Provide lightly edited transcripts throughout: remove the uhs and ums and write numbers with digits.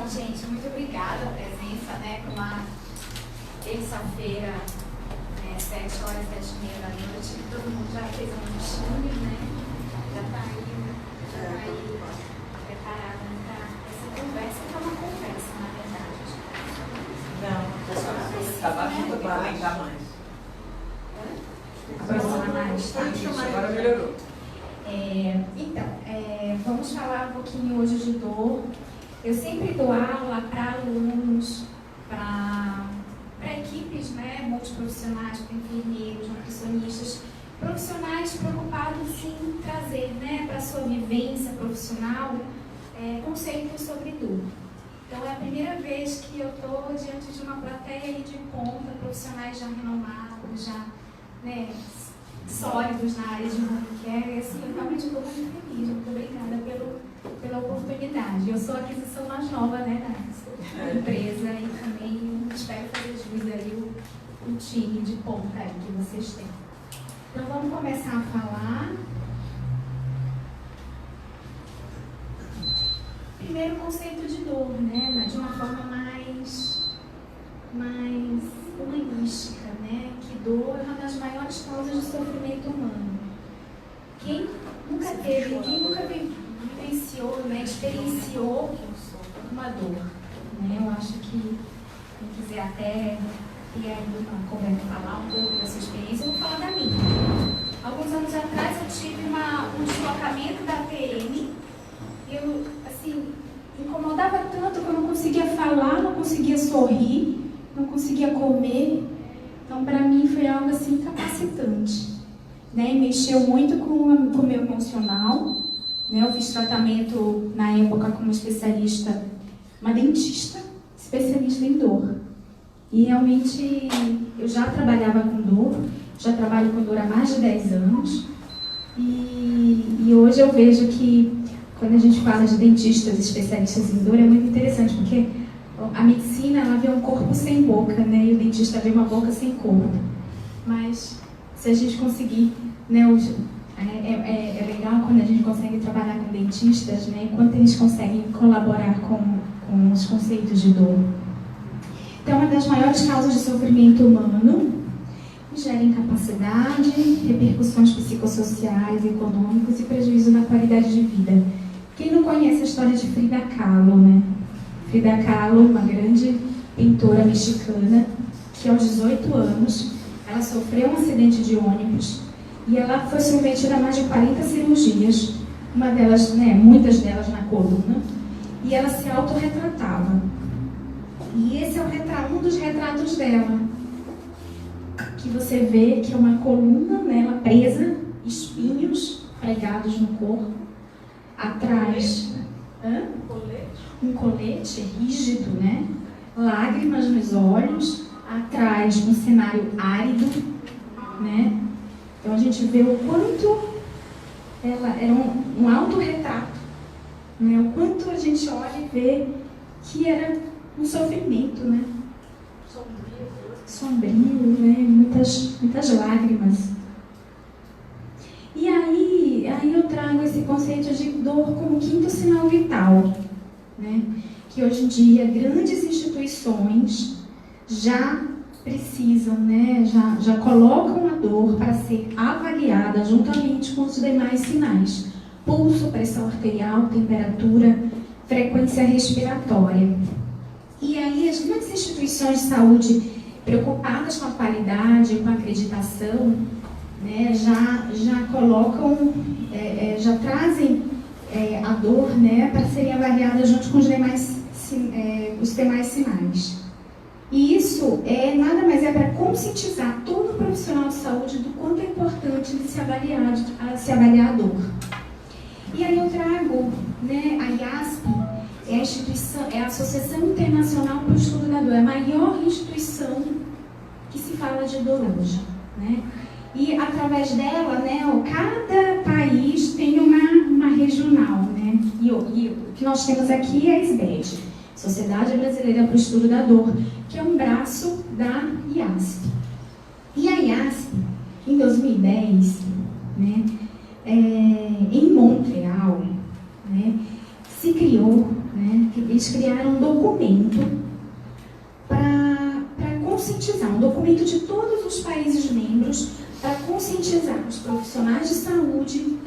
Bom, gente, muito obrigada a presença, né, para uma terça-feira, 7h, 7h30 da noite. Todo mundo já fez um lanchinho, né? Já está aí preparado para essa conversa, que é uma conversa, na verdade. Não, está baixo para aumentar mais. Agora melhorou. Vamos falar um pouquinho hoje de dor. Eu sempre dou aula para alunos, para equipes, né, multiprofissionais, para enfermeiros, nutricionistas, profissionais preocupados em trazer, né, para a sua vivência profissional conceitos sobre dor. Então é a primeira vez que eu estou diante de uma plateia de ponta, profissionais já renomados, já, né, sólidos na área de home care, e assim, eu realmente estou muito feliz, muito obrigada pela oportunidade. Eu sou a aquisição mais nova, né, da empresa, e também espero fazer jus aí o time de ponta aí que vocês têm. Então vamos começar a falar. Primeiro, o conceito de dor, né, de uma forma mais humanística, né, que dor é uma das maiores causas de sofrimento humano. Quem nunca vivenciou, né, experienciou uma dor, né? Eu acho que quem quiser até ter aí uma conversa, falar um pouco da sua experiência, eu vou falar da minha. Alguns anos atrás eu tive um deslocamento da PM e eu, assim, incomodava tanto que eu não conseguia falar, não conseguia sorrir, não conseguia comer. Então, para mim, foi algo assim capacitante, né? Mexeu muito com o meu emocional, né? Eu fiz tratamento, na época, como especialista, uma dentista, especialista em dor. E, realmente, eu já trabalhava com dor, já trabalho com dor há mais de 10 anos. E hoje eu vejo que, quando a gente fala de dentistas especialistas em dor, é muito interessante, porque a medicina, ela vê um corpo sem boca, né? E o dentista vê uma boca sem corpo. Mas, se a gente conseguir, né, é legal quando a gente consegue trabalhar com dentistas, né? Quanto eles conseguem colaborar com os conceitos de dor. Então, uma das maiores causas de sofrimento humano gera incapacidade, repercussões psicossociais, econômicos e prejuízo na qualidade de vida. Quem não conhece a história de Frida Kahlo, né? Frida Kahlo, uma grande pintora mexicana, que aos 18 anos, ela sofreu um acidente de ônibus e ela foi submetida a mais de 40 cirurgias, uma delas, né, muitas delas na coluna, e ela se autorretratava. E esse é um dos retratos dela, que você vê que é uma coluna, né, ela presa, espinhos pregados no corpo, atrás um colete rígido, né? Lágrimas nos olhos, atrás um cenário árido, né? Então a gente vê o quanto ela era um autorretrato, né? O quanto a gente olha e vê que era um sofrimento, né? Sombrio, né? Muitas lágrimas. E aí eu trago esse conceito de dor como quinto sinal vital, né? Que hoje em dia grandes instituições já precisam, né? Já colocam a dor para ser avaliada juntamente com os demais sinais: pulso, pressão arterial, temperatura, frequência respiratória. E aí as grandes instituições de saúde, preocupadas com a qualidade, com a acreditação, né, já colocam, já trazem a dor, né, para serem avaliadas junto com os demais sinais. E isso nada mais é para conscientizar todo profissional de saúde do quanto é importante de se avaliar a dor. E aí eu trago, né, a IASP, é a Associação Internacional para o Estudo da Dor, é a maior instituição que se fala de dor hoje, né? E através dela, né, cada país tem uma regional, né? E o que nós temos aqui é a SBED, Sociedade Brasileira para o Estudo da Dor, que é um braço da IASP. E a IASP, em 2010, né, em Montreal, né, se criou, né, eles criaram um documento para conscientizar, um documento de todos os países membros para conscientizar os profissionais de saúde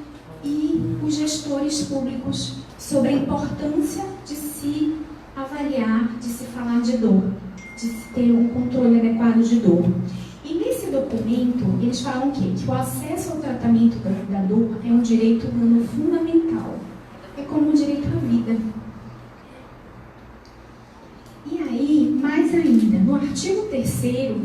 e os gestores públicos sobre a importância de se avaliar, de se falar de dor, de se ter um controle adequado de dor. E nesse documento, eles falam que o acesso ao tratamento da dor é um direito humano fundamental. É como um direito à vida. E aí, mais ainda, no artigo 3º,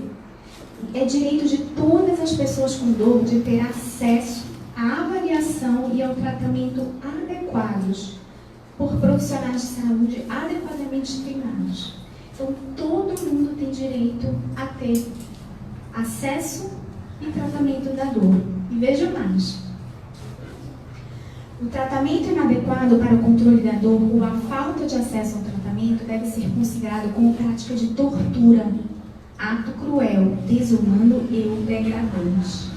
é direito de todas as pessoas com dor de ter acesso à avaliação e ao tratamento adequados por profissionais de saúde adequadamente treinados. Então, todo mundo tem direito a ter acesso e tratamento da dor. E veja mais. O tratamento inadequado para o controle da dor ou a falta de acesso ao tratamento deve ser considerado como prática de tortura, ato cruel, desumano e degradante.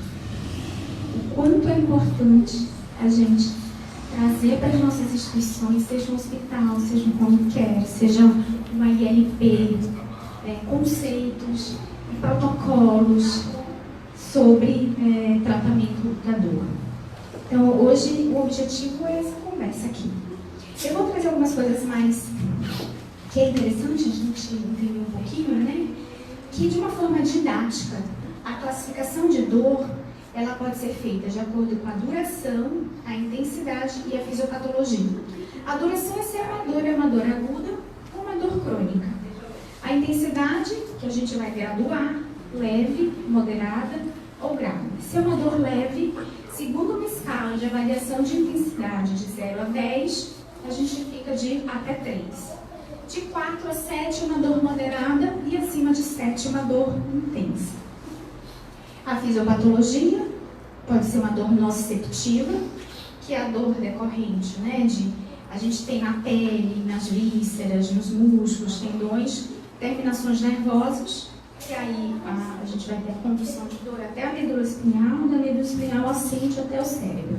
O quanto é importante a gente trazer para as nossas instituições, seja um hospital, seja um home care, seja uma ILP, conceitos e protocolos sobre tratamento da dor. Então, hoje, o objetivo é essa conversa aqui. Eu vou trazer algumas coisas mais que é interessante a gente entender um pouquinho, né? Que, de uma forma didática, a classificação de dor, ela pode ser feita de acordo com a duração, a intensidade e a fisiopatologia. A duração é se é uma dor aguda ou uma dor crônica. A intensidade, que a gente vai graduar, leve, moderada ou grave. Se é uma dor leve, segundo uma escala de avaliação de intensidade de 0 a 10, a gente fica de até 3. De 4 a 7, uma dor moderada e acima de 7, uma dor intensa. A fisiopatologia pode ser uma dor nociceptiva, que é a dor decorrente, né? A gente tem na pele, nas vísceras, nos músculos, tendões, terminações nervosas, e aí a gente vai ter a condução de dor até a medula espinhal, da medula espinhal ascende até o cérebro.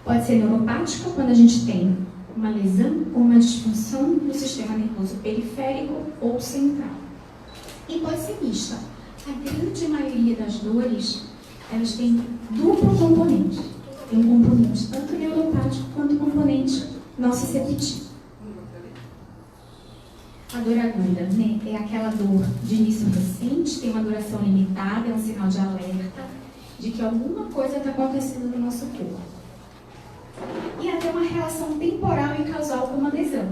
Pode ser neuropática, quando a gente tem uma lesão ou uma disfunção no sistema nervoso periférico ou central. E pode ser mista. A grande maioria das dores, elas têm duplo componente. Tem um componente tanto neuropático quanto um componente nociceptivo. A dor aguda, né, é aquela dor de início recente, tem uma duração limitada, é um sinal de alerta de que alguma coisa está acontecendo no nosso corpo. E até uma relação temporal e causal com uma lesão.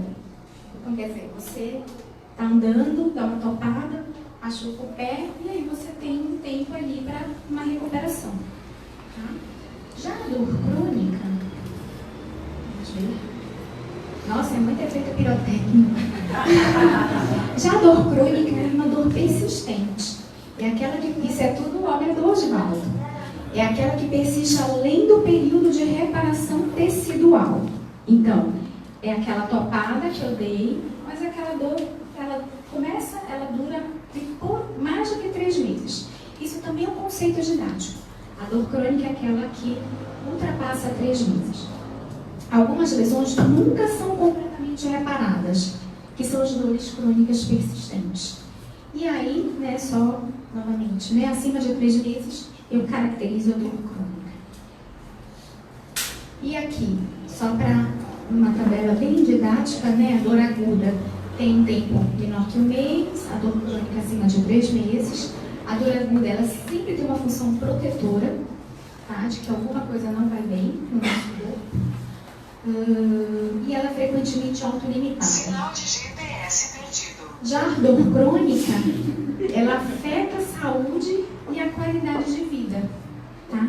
Então, quer dizer, você está andando, dá uma topada, machuca o pé, e aí você tem um tempo ali para uma recuperação. Tá? Já a dor crônica, vamos ver. Nossa, é muito efeito pirotécnico. Já a dor crônica é uma dor persistente. É aquela que, isso é tudo obra do Osvaldo. É aquela que persiste além do período de reparação tecidual. Então, é aquela topada que eu dei, mas aquela dor, ela começa, ela dura por mais do que 3 meses. Isso também é um conceito didático. A dor crônica é aquela que ultrapassa 3 meses. Algumas lesões nunca são completamente reparadas, que são as dores crônicas persistentes. E aí, né, só, novamente, né, acima de 3 meses, eu caracterizo a dor crônica. E aqui, só para uma tabela bem didática, né, a dor aguda tem um tempo menor que 1 mês, a dor crônica acima de 3 meses. A dor aguda, ela sempre tem uma função protetora, tá, de que alguma coisa não vai bem no nosso corpo. E ela é frequentemente autolimitada. Sinal de GPS perdido. Já a dor crônica, ela afeta a saúde e a qualidade de vida, tá?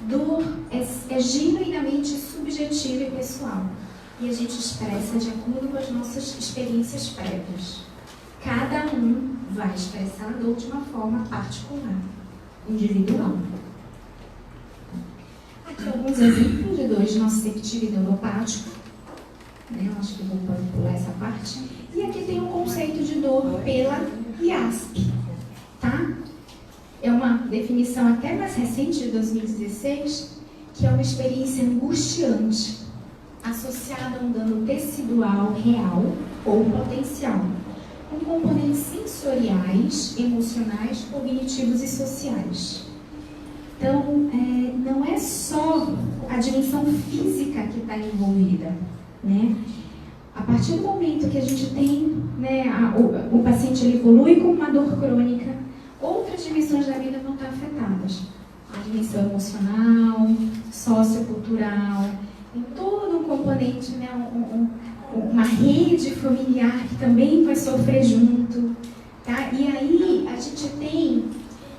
Dor é genuinamente subjetiva e pessoal. E a gente expressa de acordo com as nossas experiências prévias. Cada um vai expressar a dor de uma forma particular, individual. Aqui alguns exemplos de dores nociceptiva e neuropática. Eu acho que vou pular essa parte. E aqui tem um conceito de dor pela IASP, tá? É uma definição até mais recente, de 2016, que é uma experiência angustiante associada a um dano tecidual real ou potencial, com componentes sensoriais, emocionais, cognitivos e sociais. Então, não é só a dimensão física que está envolvida, né? A partir do momento que a gente tem, né, o paciente ele evolui com uma dor crônica, outras dimensões da vida vão estar afetadas. A dimensão emocional, sociocultural, tem todo um componente, né, uma rede familiar que também vai sofrer junto, tá? E aí a gente tem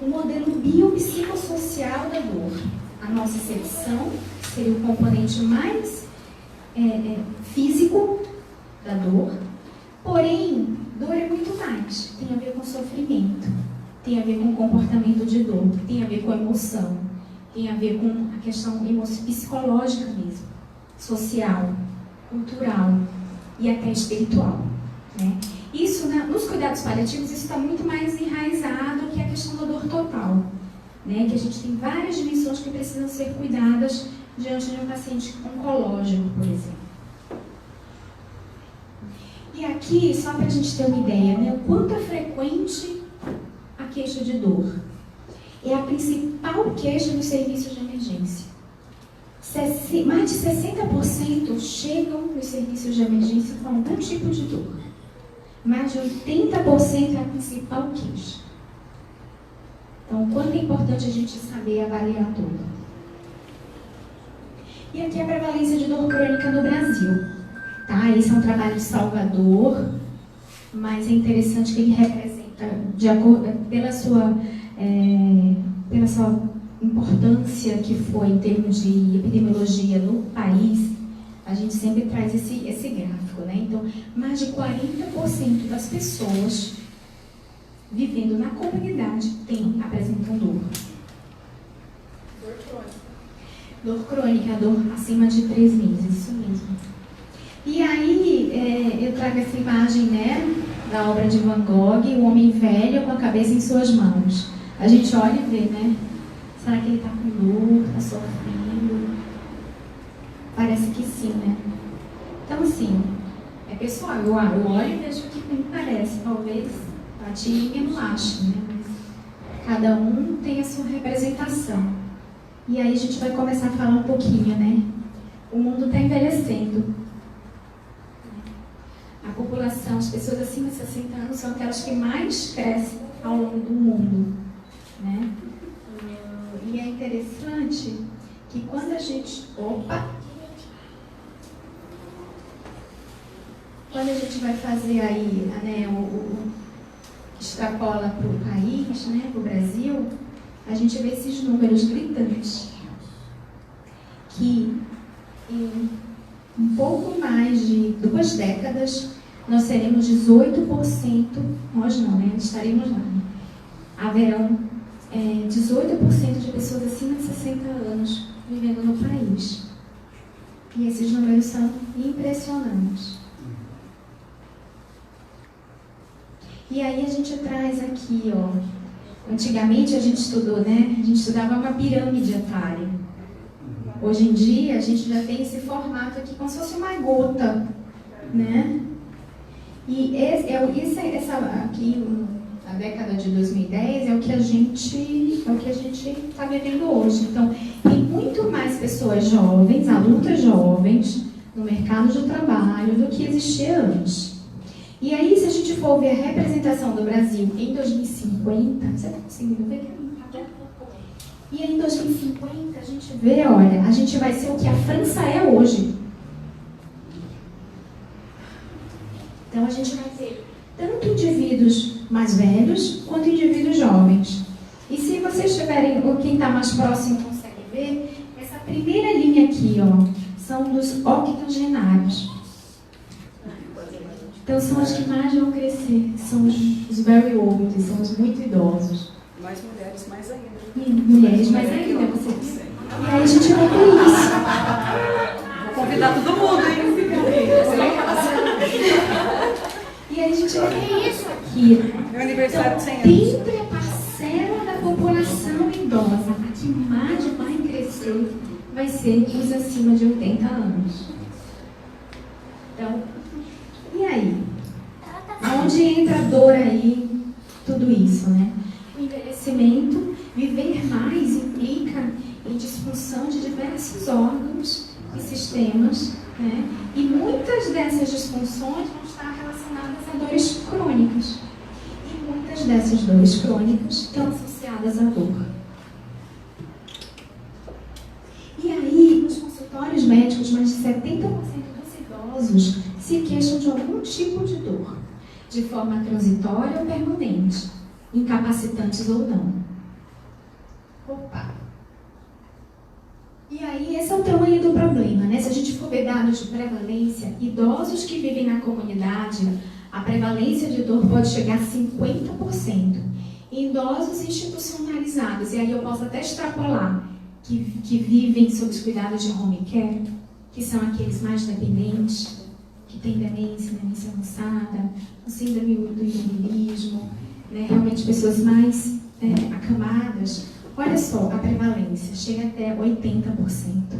um modelo biopsicossocial da dor. A nocicepção, que seria o componente mais físico da dor, porém, dor é muito mais. Tem a ver com sofrimento, tem a ver com comportamento de dor, tem a ver com emoção, tem a ver com a questão psicológica mesmo, social, cultural e até espiritual, né? Isso, nos cuidados paliativos, isso está muito mais enraizado que a questão da dor total, né? Que a gente tem várias dimensões que precisam ser cuidadas diante de um paciente oncológico, por exemplo. E aqui, só para a gente ter uma ideia, né, o quanto é frequente a queixa de dor. É a principal queixa nos serviços de emergência. Mais de 60% chegam nos serviços de emergência com algum tipo de dor. Mais de 80% é a principal queixa. Então, o quanto é importante a gente saber avaliar a dor. E aqui a prevalência de dor crônica no Brasil. Tá? Esse é um trabalho de Salvador, mas é interessante que ele representa, de acordo, pela sua importância que foi em termos de epidemiologia no país, a gente sempre traz esse gráfico, né? Então, mais de 40% das pessoas vivendo na comunidade apresentam dor. Dor crônica. Dor crônica, dor acima de 3 meses, isso mesmo. E aí, eu trago essa imagem, né, da obra de Van Gogh, o homem velho com a cabeça em suas mãos. A gente olha e vê, né? Será que ele está com dor, está sofrendo? Parece que sim, né? Então, assim, pessoal, eu olho e vejo o que me parece. Talvez a tirinha não ache, né? Mas cada um tem a sua representação. E aí a gente vai começar a falar um pouquinho, né? O mundo está envelhecendo. A população, as pessoas acima de 60 anos são aquelas que mais crescem ao longo do mundo, né? E é interessante que quando a gente... Quando a gente vai fazer aí, né, extrapola para o país, né, para o Brasil, a gente vê esses números gritantes. Que em um pouco mais de 2 décadas, nós seremos 18%, nós não, né? Estaremos lá. Haverão 18% de pessoas acima de 60 anos vivendo no país. E esses números são impressionantes. E aí a gente traz aqui, ó. Antigamente a gente estudou, né? A gente estudava uma pirâmide etária. Hoje em dia a gente já tem esse formato aqui como se fosse uma gota, né? E essa aqui, a década de 2010, é o que a gente está vivendo hoje. Então, tem muito mais pessoas jovens, adultas jovens, no mercado de trabalho do que existia antes. E aí, se a gente for ver a representação do Brasil em 2050, você está conseguindo ver? E aí, em 2050, a gente vê, olha, a gente vai ser o que a França é hoje. Então, a gente vai ter tanto indivíduos mais velhos quanto indivíduos jovens. E se vocês tiverem, ou quem está mais próximo consegue ver, essa primeira linha aqui, ó, são dos octogenários. Então, são os que mais vão crescer, são os very old, são os muito idosos. Mais mulheres, mais ainda. E mulheres mais ainda, você viu? E aí a gente vai ter isso. Vou convidar todo mundo, hein? E aí a gente vai ter isso aqui. Meu aniversário de 100 anos. Dentre a parcela da população idosa, a que mais vai crescer vai ser os acima de 80 anos. Então, e aí? aí tudo isso, né? O envelhecimento, viver mais implica em disfunção de diversos órgãos e sistemas, né? E muitas dessas disfunções vão estar relacionadas a dores crônicas. E muitas dessas dores crônicas estão associadas à dor. E aí, nos consultórios médicos, mais de 70% dos idosos se queixam de algum tipo de dor, de forma transitória ou permanente, incapacitantes ou não. Opa! E aí, esse é o tamanho do problema, né? Se a gente for ver dados de prevalência, idosos que vivem na comunidade, a prevalência de dor pode chegar a 50%. Idosos institucionalizados, e aí eu posso até extrapolar, que vivem sob os cuidados de home care, que são aqueles mais dependentes, que têm demência avançada, o síndrome do imobilismo, né? Realmente pessoas mais acamadas. Olha só, a prevalência chega até 80%.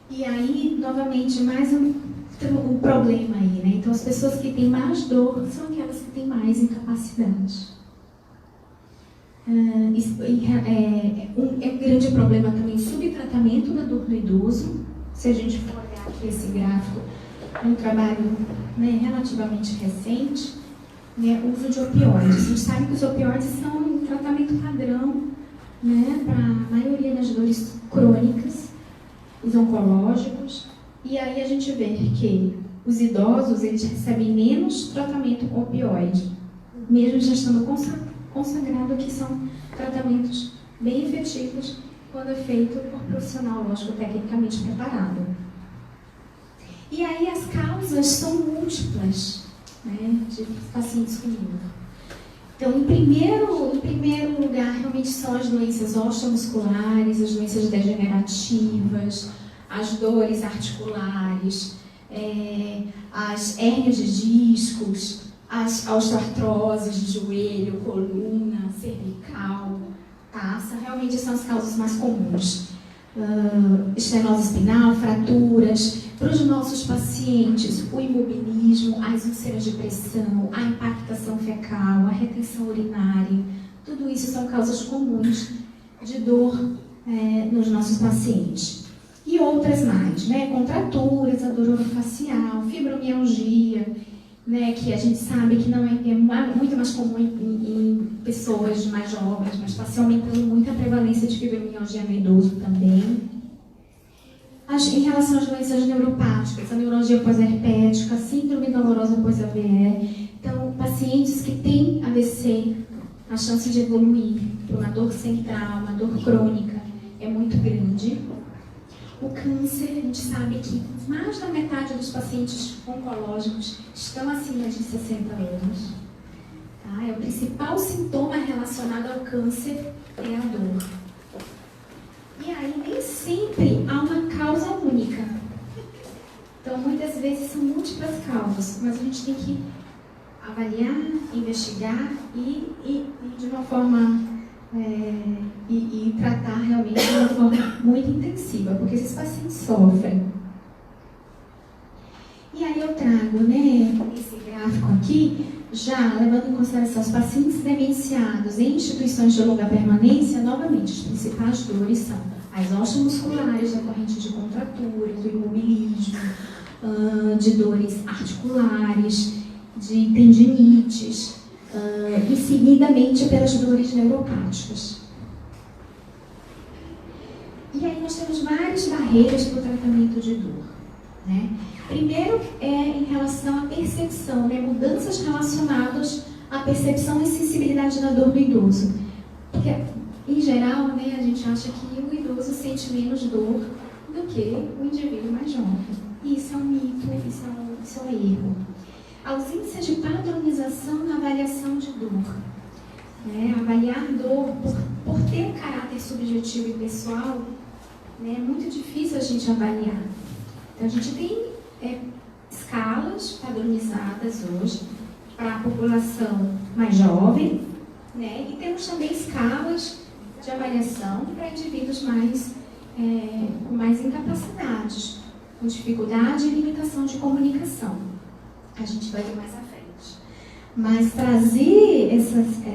E aí, novamente, mais um problema aí, né? Então, as pessoas que têm mais dor são aquelas que têm mais incapacidade. É um grande problema também o subtratamento da dor do idoso. Se a gente for olhar aqui esse gráfico, é um trabalho, né, relativamente recente, né, o uso de opioides. A gente sabe que os opioides são um tratamento padrão, né, para a maioria das dores crônicas, os oncológicos, e aí a gente vê que os idosos eles recebem menos tratamento com opioide, mesmo já estando consagrado que são tratamentos bem efetivos quando é feito por profissional, lógico, tecnicamente preparado. E aí as causas são múltiplas, né, de pacientes com dor. Então, em primeiro lugar, realmente são as doenças osteomusculares, as doenças degenerativas, as dores articulares, as hérnias de discos, as osteoartroses de joelho, coluna, cervical, taça, realmente são as causas mais comuns. Estenose espinal, fraturas. Para os nossos pacientes, o imobilismo, as úlceras de pressão, a impactação fecal, a retenção urinária, tudo isso são causas comuns de dor nos nossos pacientes. E outras mais, né? Contraturas, a dor orofacial, fibromialgia, né? Que a gente sabe que não é muito mais comum em pessoas mais jovens, mas está se aumentando muito a prevalência de fibromialgia no idoso também. Em relação às doenças neuropáticas, a neuralgia pós-herpética, a síndrome dolorosa pós-AVE. Então, pacientes que têm AVC, a chance de evoluir para uma dor central, uma dor crônica, é muito grande. O câncer, a gente sabe que mais da metade dos pacientes oncológicos estão acima de 60 anos. Tá? O principal sintoma relacionado ao câncer é a dor. E aí, nem sempre há uma causa única. Então, muitas vezes são múltiplas causas, mas a gente tem que avaliar, investigar e de uma forma, e tratar realmente de uma forma muito intensiva, porque esses pacientes sofrem. E aí eu trago, né, esse gráfico aqui, já levando em consideração os pacientes demenciados em instituições de longa permanência. Novamente, as principais dores são as osteomusculares, decorrentes de contraturas, do imobilismo, de dores articulares, de tendinites, e seguidamente pelas dores neuropáticas. E aí nós temos várias barreiras para o tratamento de dor, né? Primeiro em relação à percepção, né? Mudanças relacionadas à percepção e sensibilidade da dor do idoso. Porque, em geral, né, a gente acha que o idoso sente menos dor do que o indivíduo mais jovem. E isso é um mito, isso é um erro. A ausência de padronização na avaliação de dor. Né? Avaliar dor, por ter um caráter subjetivo e pessoal, né, é muito difícil a gente avaliar. Então, a gente tem escalas padronizadas hoje para a população mais jovem, né? E temos também escalas de avaliação para indivíduos com mais incapacidades, com dificuldade e limitação de comunicação. A gente vai ver mais à frente. Mas trazer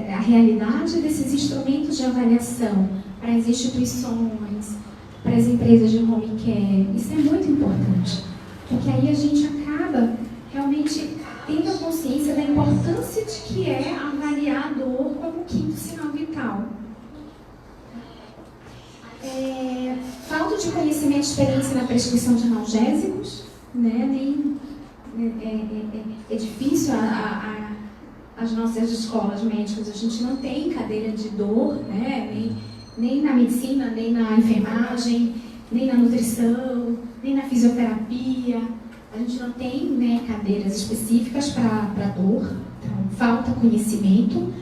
a realidade desses instrumentos de avaliação para as instituições, para as empresas de home care, isso é muito importante. Porque aí a gente acaba realmente tendo a consciência da importância de que é avaliar a dor como quinto sinal vital. Falta de conhecimento e experiência na prescrição de analgésicos, né? É difícil as nossas escolas médicas, a gente não tem cadeira de dor, né? Nem na medicina, nem na enfermagem, nem na nutrição, nem na fisioterapia. A gente não tem, né, cadeiras específicas para dor, então falta conhecimento.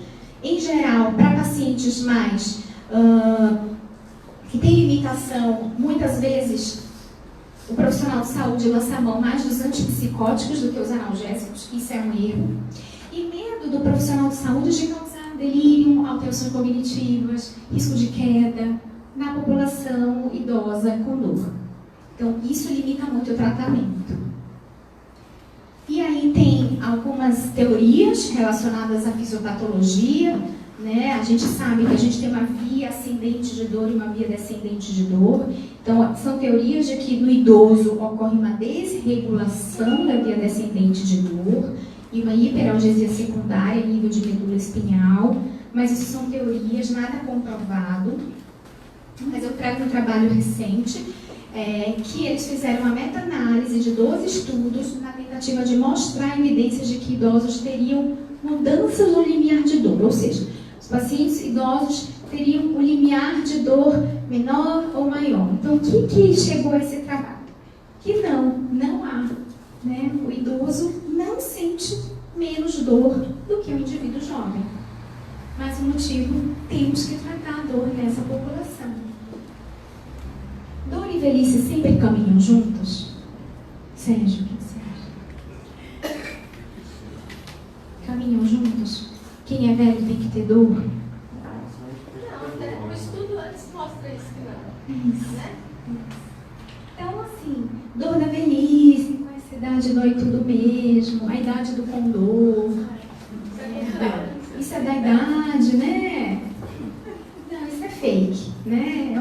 Em geral, para pacientes mais que têm limitação, muitas vezes o profissional de saúde lança a mão mais dos antipsicóticos do que os analgésicos, isso é um erro. E medo do profissional de saúde de causar delírio, alterações cognitivas, risco de queda na população idosa com dor. Então, isso limita muito o tratamento. E aí tem algumas teorias relacionadas à fisiopatologia, né? A gente sabe que a gente tem uma via ascendente de dor e uma via descendente de dor. Então, são teorias de que no idoso ocorre uma desregulação da via descendente de dor e uma hiperalgesia secundária a nível de medula espinhal. Mas isso são teorias, nada comprovado. Mas eu trago um trabalho recente, que eles fizeram uma meta-análise de 12 estudos na tentativa de mostrar evidências de que idosos teriam mudanças no limiar de dor, ou seja, os pacientes idosos teriam um limiar de dor menor ou maior. Então, o que chegou a esse trabalho? Que não há, né? O idoso não sente menos dor do que o indivíduo jovem. Mas o motivo, temos que tratar a dor nessa população. Dor e velhice sempre caminham juntos? Sérgio, o que você acha? Caminham juntos? Quem é velho tem que ter dor? Não, o estudo antes mostra isso que não. Isso. Né? Então, assim, dor da velhice, com essa idade dói tudo mesmo, a idade do condor. Isso é da idade, né? Não, isso é fake, né?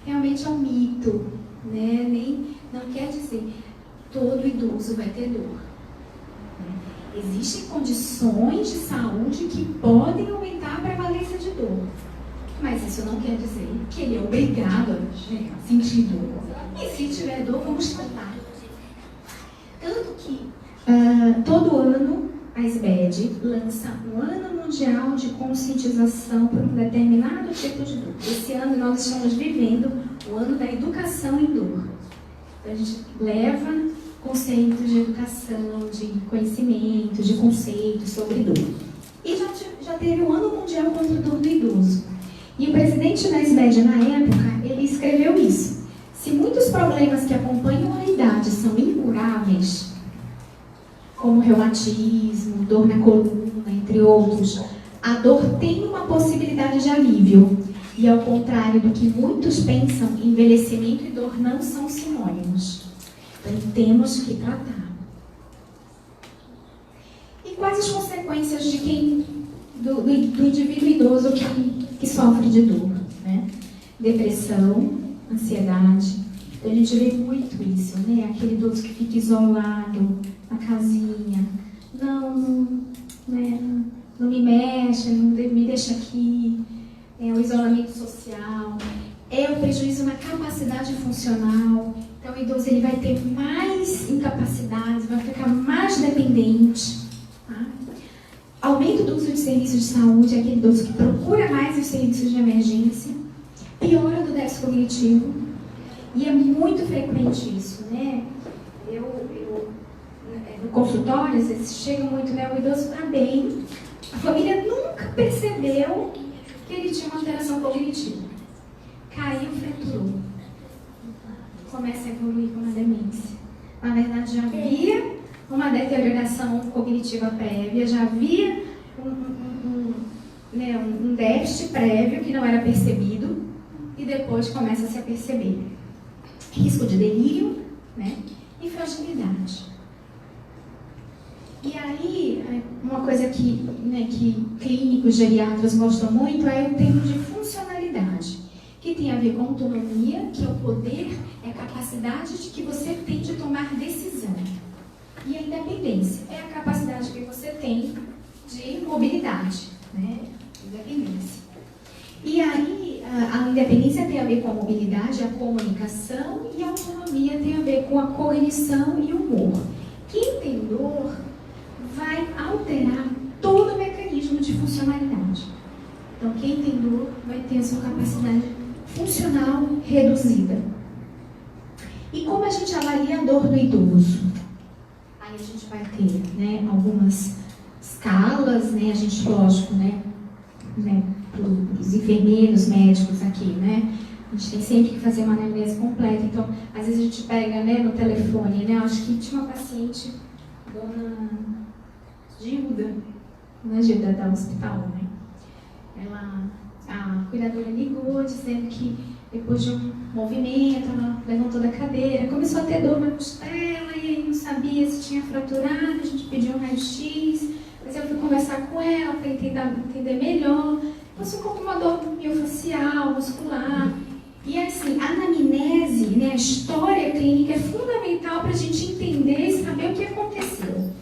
Realmente é um mito, né? Não quer dizer todo idoso vai ter dor. Existem condições de saúde que podem aumentar a prevalência de dor. Mas isso não quer dizer que ele é obrigado a sentir dor. E se tiver dor, vamos tratar. Tanto que todo ano a SBED lança um ano mundial de conscientização por um determinado tipo de dor. Esse ano nós estamos vivendo o ano da educação em dor. Então a gente leva conceitos de educação, de conhecimento, de conceitos sobre dor. E já teve o ano mundial contra a dor do idoso. E o presidente da SBED na época, ele escreveu isso. Se muitos problemas que acompanham a idade são incuráveis, como reumatismo, dor na coluna, entre outros, a dor tem uma possibilidade de alívio. E ao contrário do que muitos pensam, envelhecimento e dor não são sinônimos. Então temos que tratar. E quais as consequências do indivíduo idoso que sofre de dor? Né? Depressão, ansiedade. Então a gente vê muito isso, né? Aquele idoso que fica isolado na casinha. Não me mexe, não me deixa aqui. É o isolamento social. É o prejuízo na capacidade funcional. Então o idoso ele vai ter mais incapacidades, vai ficar mais dependente. Tá? Aumento do uso de serviços de saúde, é aquele idoso que procura mais os serviços de emergência. Piora do déficit cognitivo. E é muito frequente isso, né? No consultório, às vezes chega muito, né? O idoso está bem, a família nunca percebeu que ele tinha uma alteração cognitiva. Caiu, fraturou. Começa a evoluir com uma demência. Na verdade, já havia uma deterioração cognitiva prévia, já havia um déficit prévio que não era percebido e depois começa a se perceber. Risco de delírio, né? E fragilidade. E aí, uma coisa que, né, que clínicos geriatras gostam muito é o termo de funcionalidade, que tem a ver com autonomia, que é o poder, é a capacidade de que você tem de tomar decisão. E a independência é a capacidade que você tem de mobilidade, né? Independência. E aí, a independência tem a ver com a mobilidade, a comunicação, e a autonomia tem a ver com a cognição e o humor. Quem tem dor vai alterar todo o mecanismo de funcionalidade. Então, quem tem dor vai ter a sua capacidade funcional reduzida. E como a gente avalia a dor do idoso? Aí a gente vai ter, né, algumas escalas, né, a gente, lógico, né, para os enfermeiros, médicos aqui, né, a gente tem sempre que fazer uma anamnese completa. Então, às vezes a gente pega, né, no telefone, né, acho que tinha uma paciente, dona Gilda, não é Gilda da hospital, né, a cuidadora ligou dizendo que depois de um movimento, ela levantou da cadeira, começou a ter dor na costela e aí não sabia se tinha fraturado, a gente pediu um raio-x, mas eu fui conversar com ela para entender melhor, passou com uma dor miofascial, muscular. E assim, a anamnese, né, a história clínica é fundamental para a gente entender e saber o que aconteceu,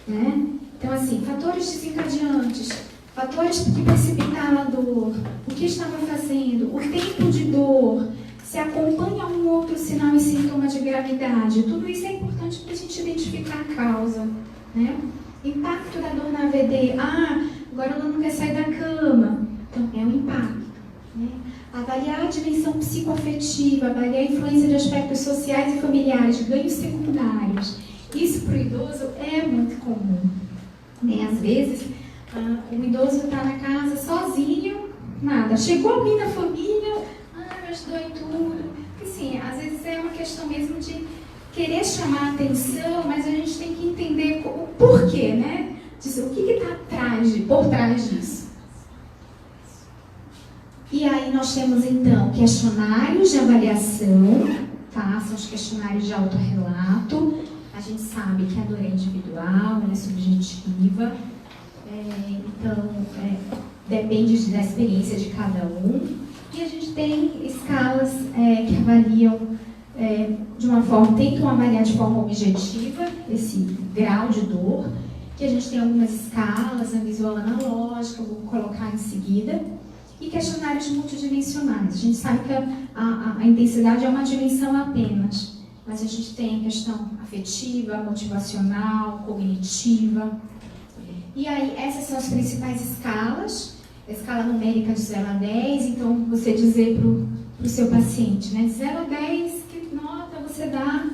né? Então assim, fatores desencadeantes, fatores que precipitaram a dor, o que estava fazendo, o tempo de dor, se acompanha um outro sinal e sintoma de gravidade. Tudo isso é importante para a gente identificar a causa, né? Impacto da dor na AVD. Agora ela não quer sair da cama. Então, é um impacto, né? Avaliar a dimensão psicoafetiva, avaliar a influência de aspectos sociais e familiares, ganhos secundários. Isso para o idoso é muito comum, né? Às vezes, o idoso está na casa sozinho, nada. Chegou alguém da família, me ajudou em tudo. Assim, às vezes é uma questão mesmo de querer chamar a atenção, mas a gente tem que entender o porquê, né? O que está por trás disso. E aí nós temos então questionários de avaliação, tá? São os questionários de autorrelato. A gente sabe que a dor é individual, ela é subjetiva. Então, depende da experiência de cada um. E a gente tem escalas que avaliam de uma forma, tentam avaliar de forma objetiva esse grau de dor, que a gente tem algumas escalas, a visual analógica, vou colocar em seguida, e questionários multidimensionais. A gente sabe que a intensidade é uma dimensão apenas, mas a gente tem a questão afetiva, motivacional, cognitiva. E aí, essas são as principais escalas. A escala numérica de 0 a 10, então você dizer para o seu paciente, né, de 0 a 10, que nota você dá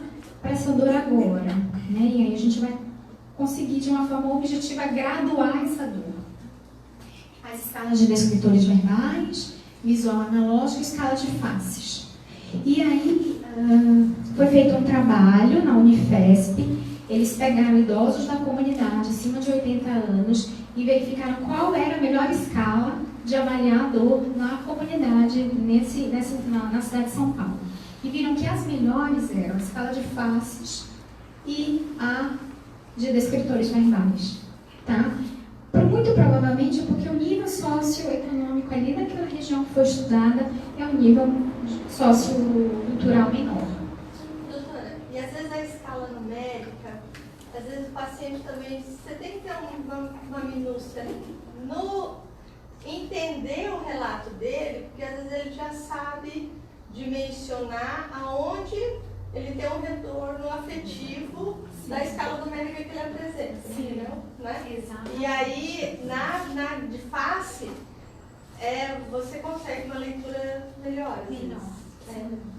para essa dor agora, né? E aí a gente vai conseguir de uma forma objetiva graduar essa dor. As escalas de descritores verbais, visual analógico e escala de faces. E aí foi feito um trabalho na Unifesp, eles pegaram idosos da comunidade acima de 80 anos e verificaram qual era a melhor escala de avaliar a dor na comunidade na cidade de São Paulo. E viram que as melhores eram a escala de faces e a de descritores verbais. Tá? Muito provavelmente porque o nível socioeconômico ali daquela região que foi estudada é um nível sociocultural menor. Doutora, e às vezes a escala numérica, às vezes o paciente também, você tem que ter uma minúcia no entender o relato dele, porque às vezes ele já sabe dimensionar aonde ele tem um retorno afetivo da escala numérica que ele apresenta. Sim. Entendeu? Né? Exato. E aí, de face, você consegue uma leitura melhor.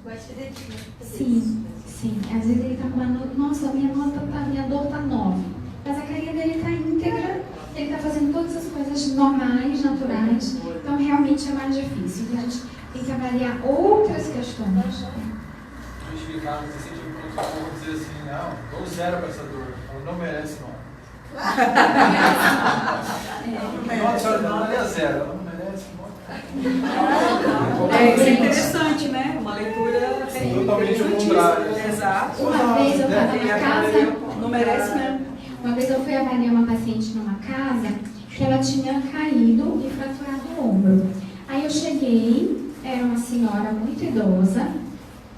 Mais fidedigna. Sim, sim. Às vezes ele está com uma nota, nossa, minha dor está 9. Mas a carinha dele está íntegra, ele está fazendo todas as coisas normais, naturais. Então realmente é mais difícil. Então, a gente tem que avaliar outras questões. Justificar no sentido de como dizer assim, não, dou 0 para essa dor, ela não merece nota. Nota, senhora, não é 0, ela não merece nota. Isso é interessante, né? Uma leitura totalmente o contrário. Exato. Uma vez eu estava na casa, Não merece mesmo. Uma vez eu fui avaliar uma paciente numa casa que ela tinha caído e fraturado o ombro. Aí eu cheguei, era uma senhora muito idosa,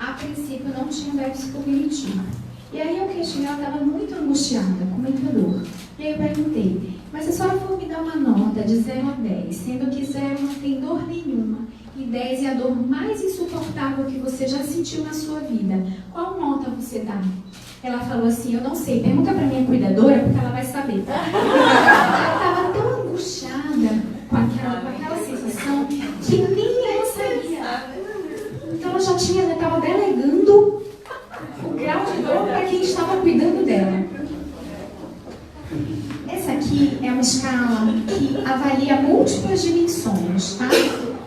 a princípio não tinha déficit cognitivo. E aí eu questionei, ela estava muito angustiada, com muita dor. E aí eu perguntei, mas se a senhora for me dar uma nota de 0 a 10, sendo que 0 não tem dor nenhuma, e 10 é a dor mais insuportável que você já sentiu na sua vida, qual nota você dá? Ela falou assim, eu não sei, pergunta pra minha cuidadora, porque ela vai saber. Ela estava tão angustiada com aquela sensação que nem ela sabia. Então ela já estava delegando o grau de dor para quem estava cuidando dela. Essa aqui é uma escala que avalia múltiplas dimensões, tá?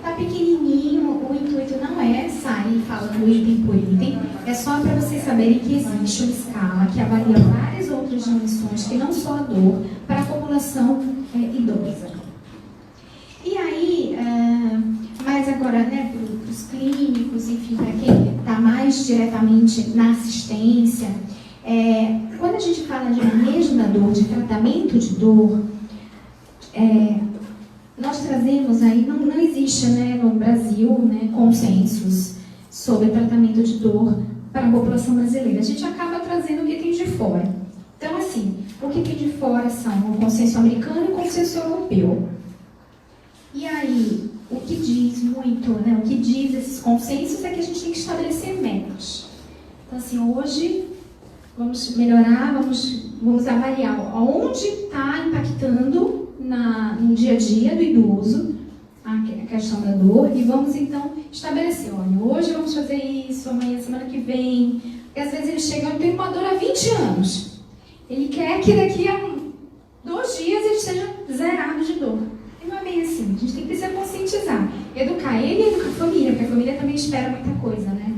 Tá pequenininho, o intuito não é sair falando item por item, é só para vocês saberem que existe uma escala que avalia várias outras dimensões, que não só a dor, para a população idosa. E aí, mas agora, né, para os clínicos, enfim, para quem está mais diretamente na assistência, quando a gente fala de manejo da dor, de tratamento de dor, nós trazemos aí, não existe, né, no Brasil, né, consensos sobre tratamento de dor para a população brasileira. A gente acaba trazendo o que tem de fora. Então, assim, o que tem de fora são o consenso americano e o consenso europeu. E aí, o que diz muito, né, o que diz esses consensos é que a gente tem que estabelecer metas. Então, assim, hoje vamos melhorar, vamos avaliar aonde está impactando no dia a dia do idoso a questão da dor e vamos então estabelecer, olha, hoje vamos fazer isso, amanhã, semana que vem, porque às vezes ele chega e tem uma dor há 20 anos. Ele quer que daqui a 2 dias ele seja zerado de dor. E não é bem assim, a gente tem que precisar conscientizar, educar ele e educar a família, porque a família também espera muita coisa, né?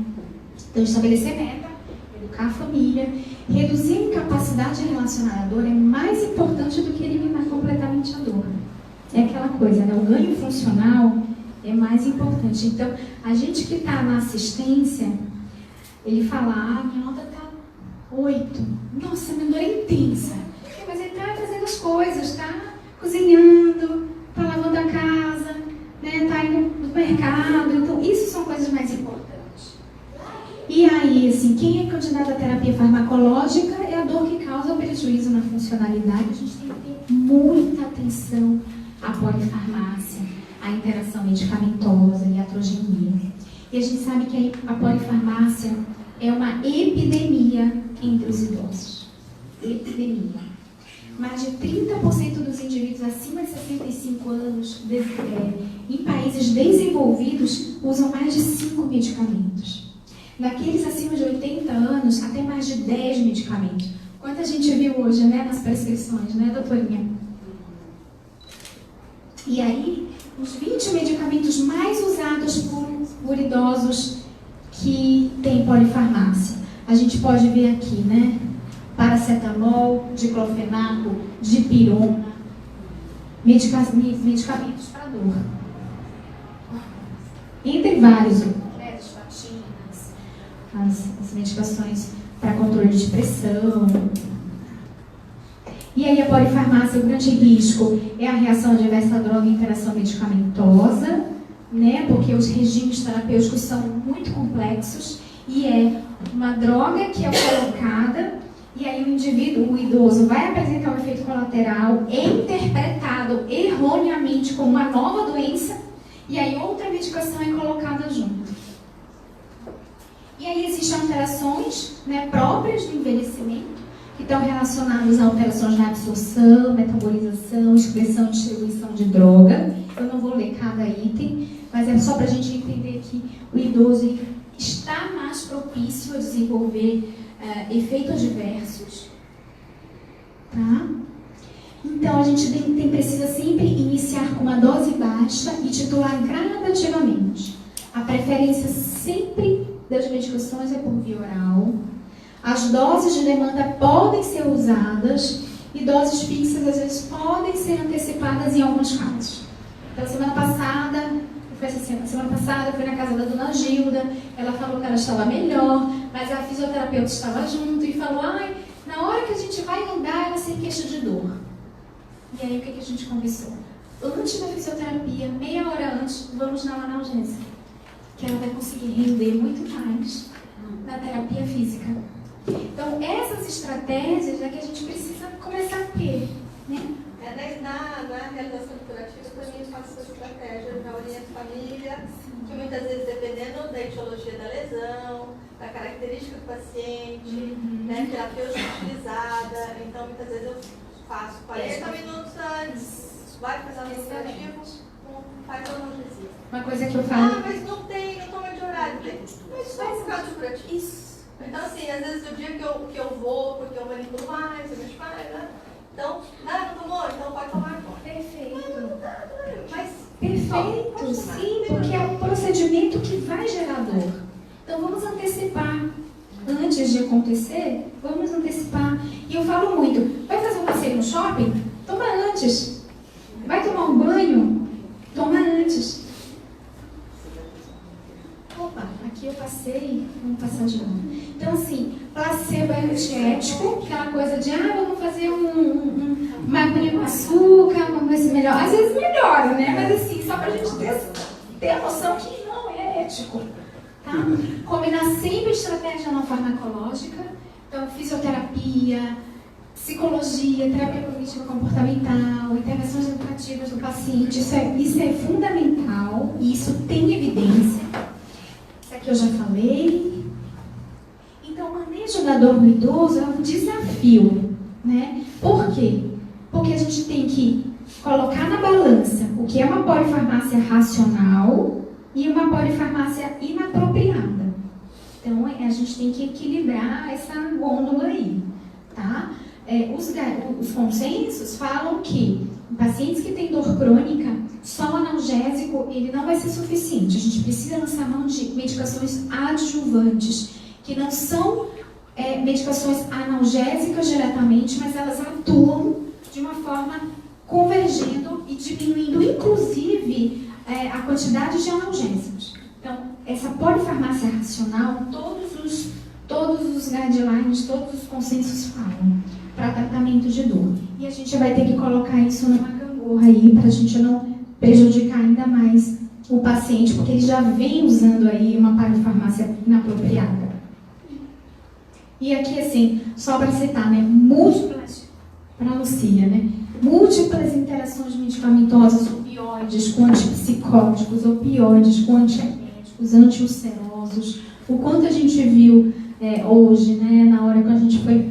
Então estabelecer meta, educar a família, reduzir a incapacidade relacionada à dor é mais importante do que eliminar completamente a dor. É aquela coisa, né? O ganho funcional é mais importante. Então, a gente que está na assistência, ele fala, minha nota está 8. Nossa, minha dor é intensa. Mas ele está fazendo as coisas, está cozinhando, está lavando a casa, né? Está indo no mercado. Então, isso são coisas mais importantes. E aí, assim, quem é candidato à terapia farmacológica é a dor que causa prejuízo na funcionalidade. A gente tem que ter muita atenção à polifarmácia, à interação medicamentosa e à iatrogenia. E a gente sabe que a polifarmácia é uma epidemia entre os idosos. Epidemia. Mais de 30% dos indivíduos acima de 65 anos em países desenvolvidos usam mais de 5 medicamentos. Naqueles acima de 80 anos, até mais de 10 medicamentos. Quanto a gente viu hoje, né, nas prescrições, né, doutorinha? E aí, os 20 medicamentos mais usados por idosos que têm polifarmácia. A gente pode ver aqui, né? Paracetamol, diclofenaco, dipirona, medicamentos para dor. Entre vários outros. As medicações para controle de pressão. E aí a polifarmácia, o grande risco é a reação adversa à droga e interação medicamentosa, né? Porque os regimes terapêuticos são muito complexos e é uma droga que é colocada e aí o indivíduo, o idoso, vai apresentar um efeito colateral interpretado erroneamente como uma nova doença e aí outra medicação é colocada junto. E aí existem alterações, né, próprias do envelhecimento, que estão relacionadas a alterações na absorção, metabolização, excreção e distribuição de droga. Eu não vou ler cada item, mas é só para a gente entender que o idoso está mais propício a desenvolver efeitos adversos. Tá? Então, a gente precisa sempre iniciar com uma dose baixa e titular gradativamente. A preferência sempre das medicações é por via oral. As doses de demanda podem ser usadas e doses fixas às vezes podem ser antecipadas em alguns casos. Então, semana passada eu fui na casa da dona Gilda, ela falou que ela estava melhor, mas a fisioterapeuta estava junto e falou, Na hora que a gente vai andar, ela sem queixa de dor. E aí, o que a gente conversou? Antes da fisioterapia, meia hora antes, vamos na analgésica, que ela vai conseguir render muito mais na terapia física. Então, essas estratégias é que a gente precisa começar a ter, né? Na realização curativa, eu também faço essa estratégia, eu já oriento a família, que muitas vezes, dependendo da etiologia da lesão, da característica do paciente, né, terapia utilizada, então muitas vezes eu faço 40 minutos antes, vai fazer o curativo, faz a analgesia. Uma coisa que eu falo... mas não toma de horário. Mas só por causa do curativo. Isso. Então, assim, às vezes o dia que eu vou, porque eu manipulo mais, eu mexo mais, né? Então, não tomou? Então pode tomar agora. Perfeito. Mas, perfeito, sim, porque é um procedimento que vai gerar dor. Então, vamos antecipar. Antes de acontecer, vamos antecipar. E eu falo muito, vai fazer um passeio no shopping? Toma antes. Vai tomar um banho? Toma antes. Opa, aqui eu passei, vamos passar de novo. Então, assim, placebo é antiético, aquela coisa de, vamos fazer uma aguinha com açúcar, vamos ver se melhora. Às vezes melhora, né? Mas assim, só pra gente ter a noção que não é ético. Tá? Combinar sempre estratégia não farmacológica, então fisioterapia, psicologia, terapia cognitiva comportamental, intervenções educativas do paciente, isso é fundamental e isso tem evidência. Isso aqui eu já falei. Então, o manejo da dor no idoso é um desafio, né? Por quê? Porque a gente tem que colocar na balança o que é uma polifarmácia racional e uma polifarmácia inapropriada. Então, a gente tem que equilibrar essa gôndola aí, tá? Os consensos falam que em pacientes que têm dor crônica, só o analgésico ele não vai ser suficiente. A gente precisa lançar mão de medicações adjuvantes, que não são medicações analgésicas diretamente, mas elas atuam de uma forma convergendo e diminuindo, inclusive, a quantidade de analgésicos. Então, essa polifarmácia racional, todos os guidelines, todos os consensos falam para tratamento de dor. E a gente vai ter que colocar isso numa gangorra aí, para a gente não prejudicar ainda mais o paciente, porque ele já vem usando aí uma polifarmácia inapropriada. E aqui, assim, só para citar, né, múltiplas, para a Lucia, né, múltiplas interações medicamentosas, opioides com antipsicóticos, opioides com antieméticos, antiulcerosos, o quanto a gente viu hoje, né, na hora que a gente foi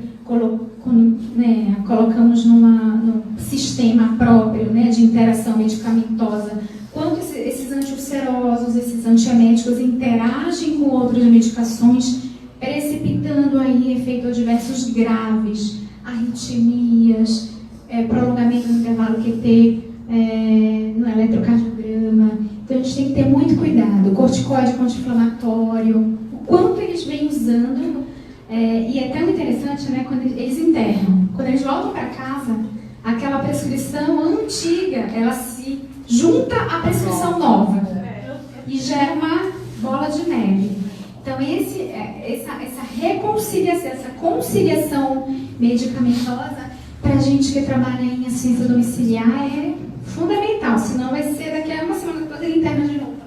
colocamos num sistema próprio, né, de interação medicamentosa, quanto esses antiulcerosos, esses antieméticos interagem com outras medicações, precipitando aí efeitos adversos graves, arritmias, prolongamento do intervalo QT no eletrocardiograma. Então a gente tem que ter muito cuidado. Corticoide anti-inflamatório, o quanto eles vêm usando, e é tão interessante, né, quando eles internam. Quando eles voltam para casa, aquela prescrição antiga, ela se junta à prescrição nova e gera uma bola de neve. Então, essa reconciliação, essa conciliação medicamentosa, para a gente que trabalha em assistência domiciliar, é fundamental. Senão vai ser daqui a uma semana toda ele interna de novo. Né?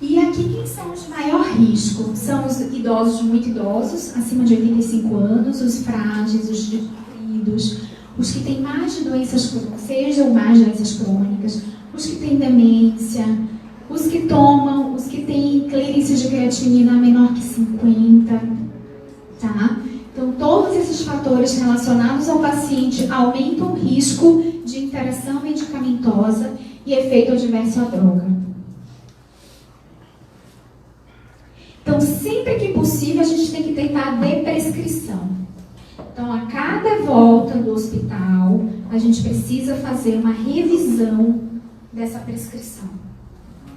E aqui, quem são os de maior risco? São os idosos muito idosos, acima de 85 anos, os frágeis, os desnutridos, os que têm mais de doenças crônicas, sejam mais doenças crônicas, os que têm demência, os que tomam, os que têm clearência de creatinina menor que 50, tá? Então, todos esses fatores relacionados ao paciente aumentam o risco de interação medicamentosa e efeito adverso à droga. Então, sempre que possível, a gente tem que tentar a deprescrição. Então, a cada volta do hospital, a gente precisa fazer uma revisão dessa prescrição.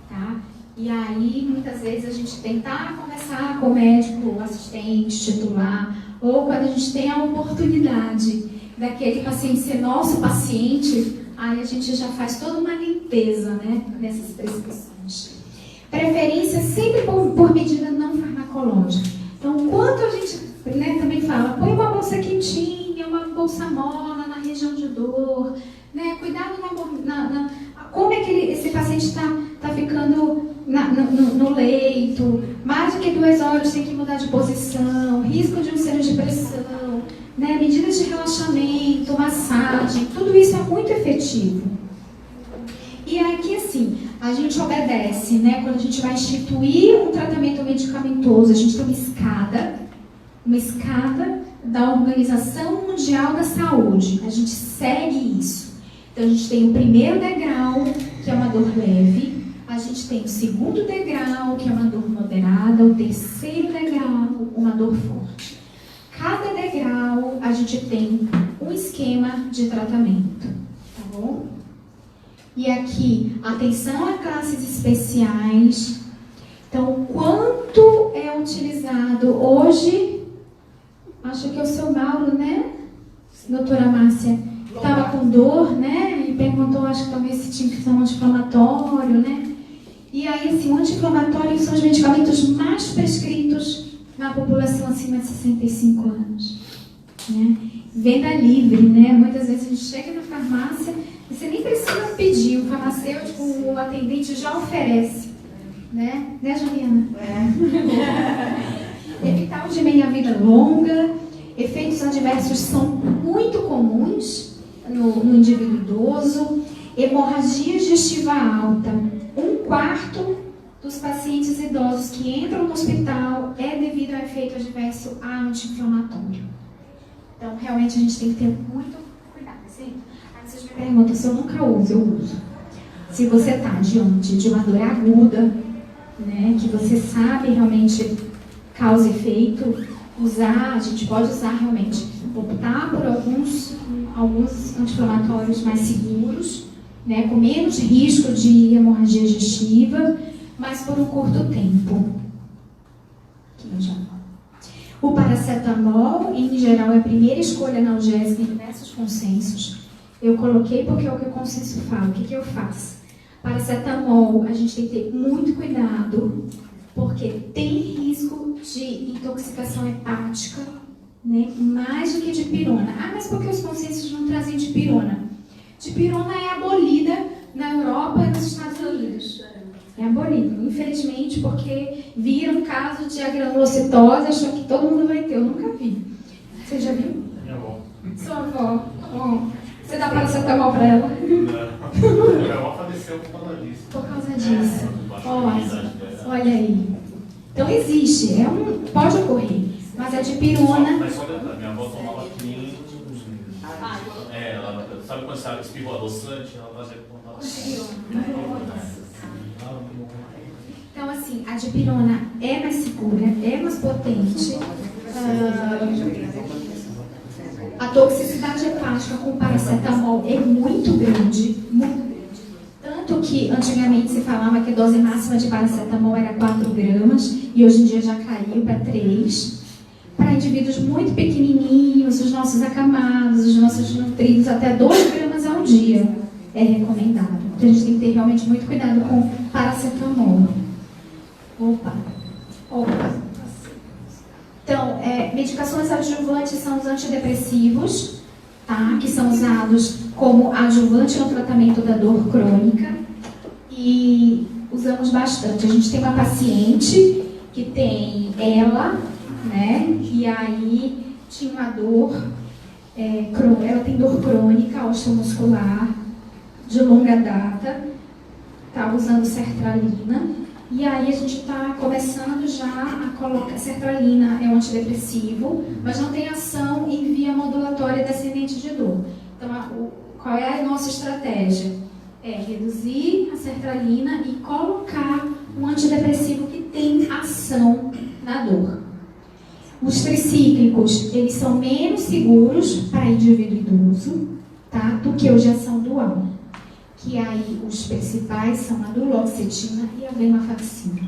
Tá? E aí, muitas vezes, a gente tentar conversar com o médico, o assistente, titular, ou quando a gente tem a oportunidade daquele paciente ser nosso paciente, aí a gente já faz toda uma limpeza, né, dessas prescrições. Preferência sempre por medida não farmacológica. Então, quanto a gente no leito, mais do que 2 horas tem que mudar de posição, risco de úlcera de pressão, né? Medidas de relaxamento, massagem, tudo isso é muito efetivo. E aqui, assim, a gente obedece, né? Quando a gente vai instituir um tratamento medicamentoso, a gente tem uma escada da Organização Mundial da Saúde. A gente segue isso. Então, a gente tem o primeiro degrau, que é uma dor leve. A gente tem o segundo degrau, que é uma dor moderada. O terceiro degrau, uma dor forte. Cada degrau, a gente tem um esquema de tratamento, tá bom? E aqui, atenção a classes especiais. Então, quanto é utilizado hoje? Acho que é o seu Mauro, né? Doutora Márcia, estava com dor, né? E perguntou, acho que talvez se tinha que ser um anti-inflamatório, né? E aí, assim, o anti-inflamatório são os medicamentos mais prescritos na população acima de 65 anos. Né? Venda livre, né? Muitas vezes a gente chega na farmácia e você nem precisa pedir, o farmacêutico, o atendente já oferece. Né, Juliana? Epital de meia-vida longa, efeitos adversos são muito comuns no indivíduo idoso, hemorragia digestiva alta. 1/4 dos pacientes idosos que entram no hospital é devido a efeito adverso anti-inflamatório. Então, realmente, a gente tem que ter muito cuidado. Assim, aí vocês me perguntam se eu nunca uso, eu uso. Se você está diante de uma dor aguda, né, que você sabe realmente causa e efeito, a gente pode usar realmente, optar por alguns anti-inflamatórios mais seguros, né, com menos risco de hemorragia digestiva, mas por um curto tempo. Aqui já. O paracetamol, em geral, é a primeira escolha analgésica em diversos consensos. Eu coloquei porque é o que o consenso fala. O que eu faço? Paracetamol, a gente tem que ter muito cuidado, porque tem risco de intoxicação hepática, né? Mais do que de dipirona. Ah, mas por que os consensos não trazem dipirona? Dipirona é abolida na Europa e nos Estados Unidos. É abolida, infelizmente, porque viram um caso de agranulocitose, achou que todo mundo vai ter. Eu nunca vi. Você já viu? Minha avó. Sua avó. Oh. Você dá paracetamol para ela? Não. Minha avó faleceu por causa disso. Por causa disso. Olha aí. Então existe, pode ocorrer. Mas a dipirona... Mas só detalhe, minha avó tomava 500 ela, sabe quando você espirrou adoçante? Ela fazia Então, assim, a dipirona é mais segura, é mais potente. A toxicidade hepática com paracetamol é muito grande, muito grande. Tanto que antigamente se falava que a dose máxima de paracetamol era 4 gramas e hoje em dia já caiu para 3. Para indivíduos muito pequenininhos, os nossos acamados, os nossos nutridos, até 2 gramas ao dia é recomendado. Então a gente tem que ter realmente muito cuidado com paracetamol. Opa. Então, medicações adjuvantes são os antidepressivos, tá? Que são usados como adjuvante no tratamento da dor crônica e usamos bastante. A gente tem uma paciente que tem né? E aí tinha uma dor, ela tem dor crônica, osteomuscular, de longa data, estava usando sertralina. E aí a gente está começando já a colocar... Sertralina é um antidepressivo, mas não tem ação em via modulatória descendente de dor. Então, qual é a nossa estratégia? É reduzir a sertralina e colocar um antidepressivo que tem ação na dor. Os tricíclicos, eles são menos seguros para indivíduo idoso, tá? Do que os de ação dual. Que aí os principais são a duloxetina e a venlafaxina.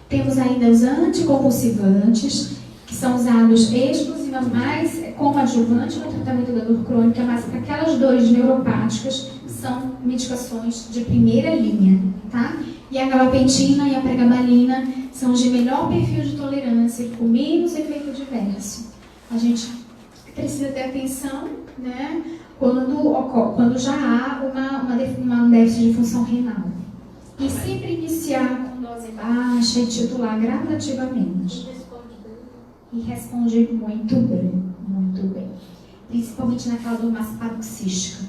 Temos ainda os anticonvulsivantes, que são usados exclusivamente mais como adjuvante no tratamento da dor crônica, mas para aquelas dores neuropáticas são medicações de primeira linha, tá? E a gabapentina e a pregabalina são os de melhor perfil de tolerância, com menos efeito adverso. A gente precisa ter atenção, né? quando já há uma déficit de função renal. E sempre iniciar com dose baixa e titular gradativamente. E responde muito bem, muito bem. Principalmente naquela dor mais paroxística.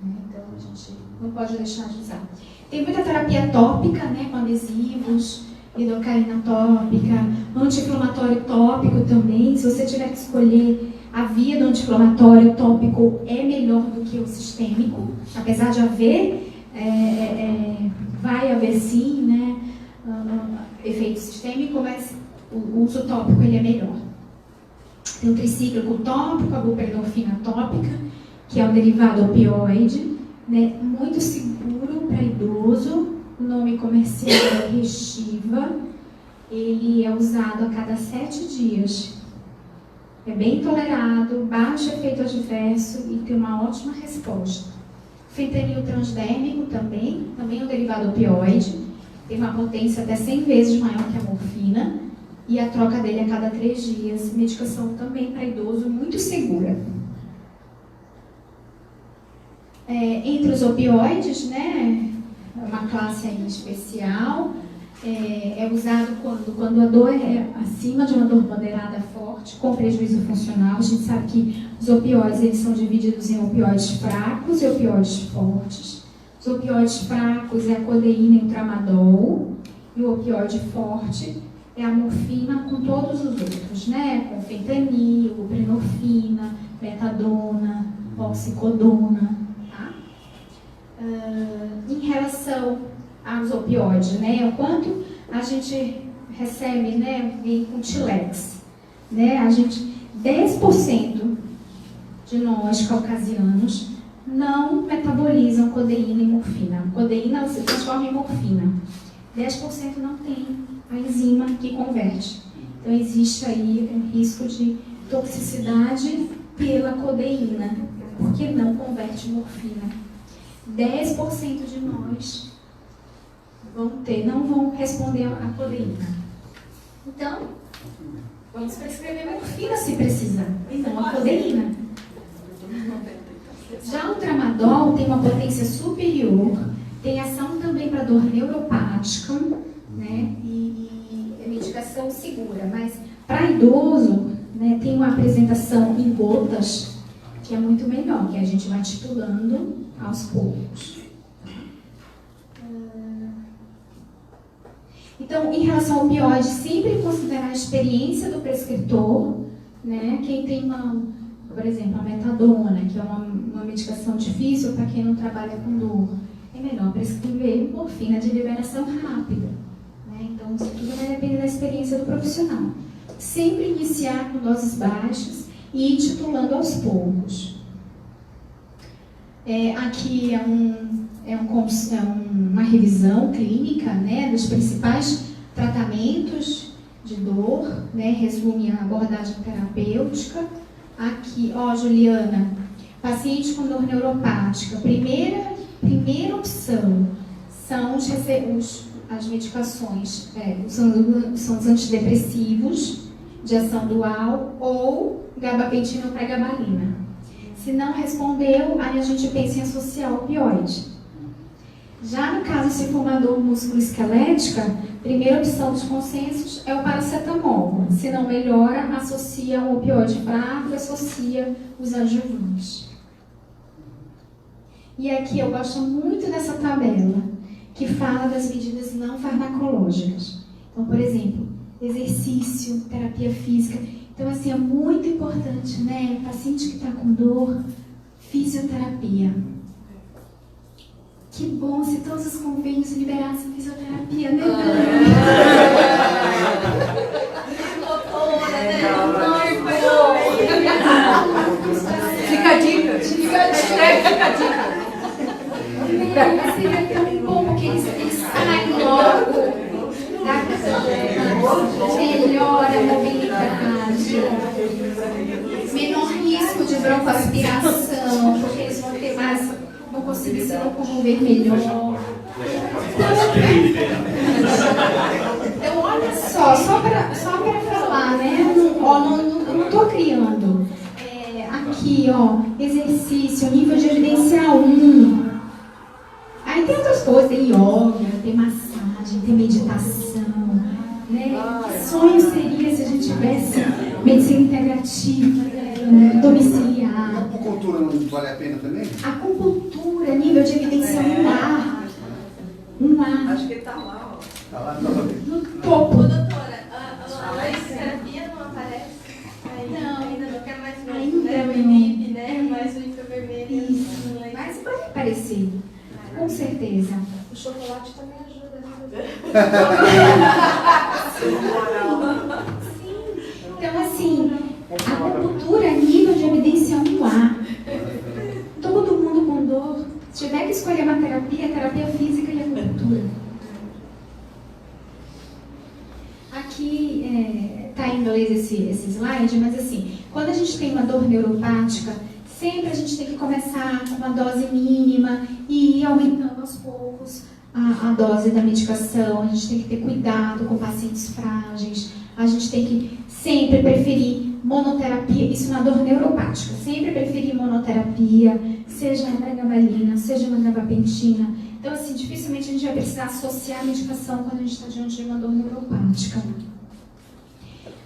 Então a gente não pode deixar de usar. Tem muita terapia tópica, né, com adesivos, lidocaína tópica, anti-inflamatório tópico também. Se você tiver que escolher, a via do anti-inflamatório tópico é melhor do que o sistêmico, apesar de haver, vai haver sim, né, efeito sistêmico, mas o uso tópico ele é melhor. Tem o tricíclico tópico, a buprenorfina tópica, que é um derivado opioide, né, muito seguro para idoso. O nome comercial é Restiva. Ele é usado a cada 7 dias. É bem tolerado, baixo efeito adverso e tem uma ótima resposta. Fentanil transdérmico também é um derivado opioide. Tem uma potência até 100 vezes maior que a morfina. E a troca dele a cada 3 dias. Medicação também para idoso muito segura. Entre os opioides, né, uma classe aí especial, é usado quando a dor é acima de uma dor moderada forte, com prejuízo funcional. A gente sabe que os opioides eles são divididos em opioides fracos e opioides fortes. Os opioides fracos é a codeína e o tramadol, e o opioide forte é a morfina com todos os outros, né? Com fentanil, buprenorfina, metadona, oxicodona. Em relação aos opioides, né, o quanto a gente recebe, né, vem com Tilex, né, 10% de nós caucasianos não metabolizam codeína e morfina. Codeína se transforma em morfina. 10% não tem a enzima que converte. Então existe aí um risco de toxicidade pela codeína, porque não converte morfina. 10% de nós não vão responder à codeína. Então, vamos prescrever morfina se precisar, e não a codeína. Já o tramadol tem uma potência superior, tem ação também para dor neuropática, né? E é medicação segura, mas para idoso, né, tem uma apresentação em gotas que é muito melhor, que a gente vai titulando aos poucos. Então, em relação ao opioide, sempre considerar a experiência do prescritor, né? Quem tem por exemplo, a metadona, que é uma medicação difícil para quem não trabalha com dor, é melhor prescrever morfina de liberação rápida, né? Então, isso tudo vai depender da experiência do profissional. Sempre iniciar com doses baixas e ir titulando aos poucos. Aqui uma revisão clínica, né, dos principais tratamentos de dor, né, resume a abordagem terapêutica. Aqui, Juliana, paciente com dor neuropática, primeira opção são as medicações, são os antidepressivos de ação dual ou gabapentina ou pregabalina. Se não respondeu, aí a gente pensa em associar o opioide. Já no caso, se for uma dor musculoesquelética, primeira opção dos consensos é o paracetamol. Se não melhora, associa o opioide fraco, associa os adjuvantes. E aqui eu gosto muito dessa tabela, que fala das medidas não farmacológicas. Então, por exemplo, exercício, terapia física. Então, assim, é muito importante, né? Paciente que está com dor, fisioterapia. Que bom se todos os convênios liberassem fisioterapia, né? Fica a dica. Seria tão bom, porque eles saem logo da melhora a mobilidade, menor risco de broncoaspiração, porque eles vão conseguir se locomover melhor. Então, olha só para falar, né? Eu não estou criando. Aqui aqui, ó, exercício, nível de evidência 1. Aí tem outras coisas, tem yoga, tem massagem, tem meditação, né? Que sonho seria se a gente tivesse medicina integrativa, domiciliar. A acupuntura não vale a pena também? Acupuntura, nível de evidência 1A. 1A. Acho que ele tá lá, ó. Tá lá no No Ô, topo. doutora, a terapia não aparece? Ainda não quer mais Ainda né? não. O INIB, né? Mais o infravermelho. Isso. Mas vai aparecer. Com certeza. O chocolate também ajuda, né? Sim. Então, assim, acupuntura, nível de evidência 1A. Todo mundo com dor. Se tiver que escolher uma terapia, terapia física e acupuntura. Aqui está em inglês esse slide, mas assim, quando a gente tem uma dor neuropática, sempre a gente tem que começar com uma dose mínima e ir aumentando aos poucos a dose da medicação. A gente tem que ter cuidado com pacientes frágeis. A gente tem que sempre preferir monoterapia, isso na dor neuropática, sempre preferir monoterapia, seja na pregabalina, seja na gabapentina. Então, assim, dificilmente a gente vai precisar associar a medicação quando a gente está diante de uma dor neuropática.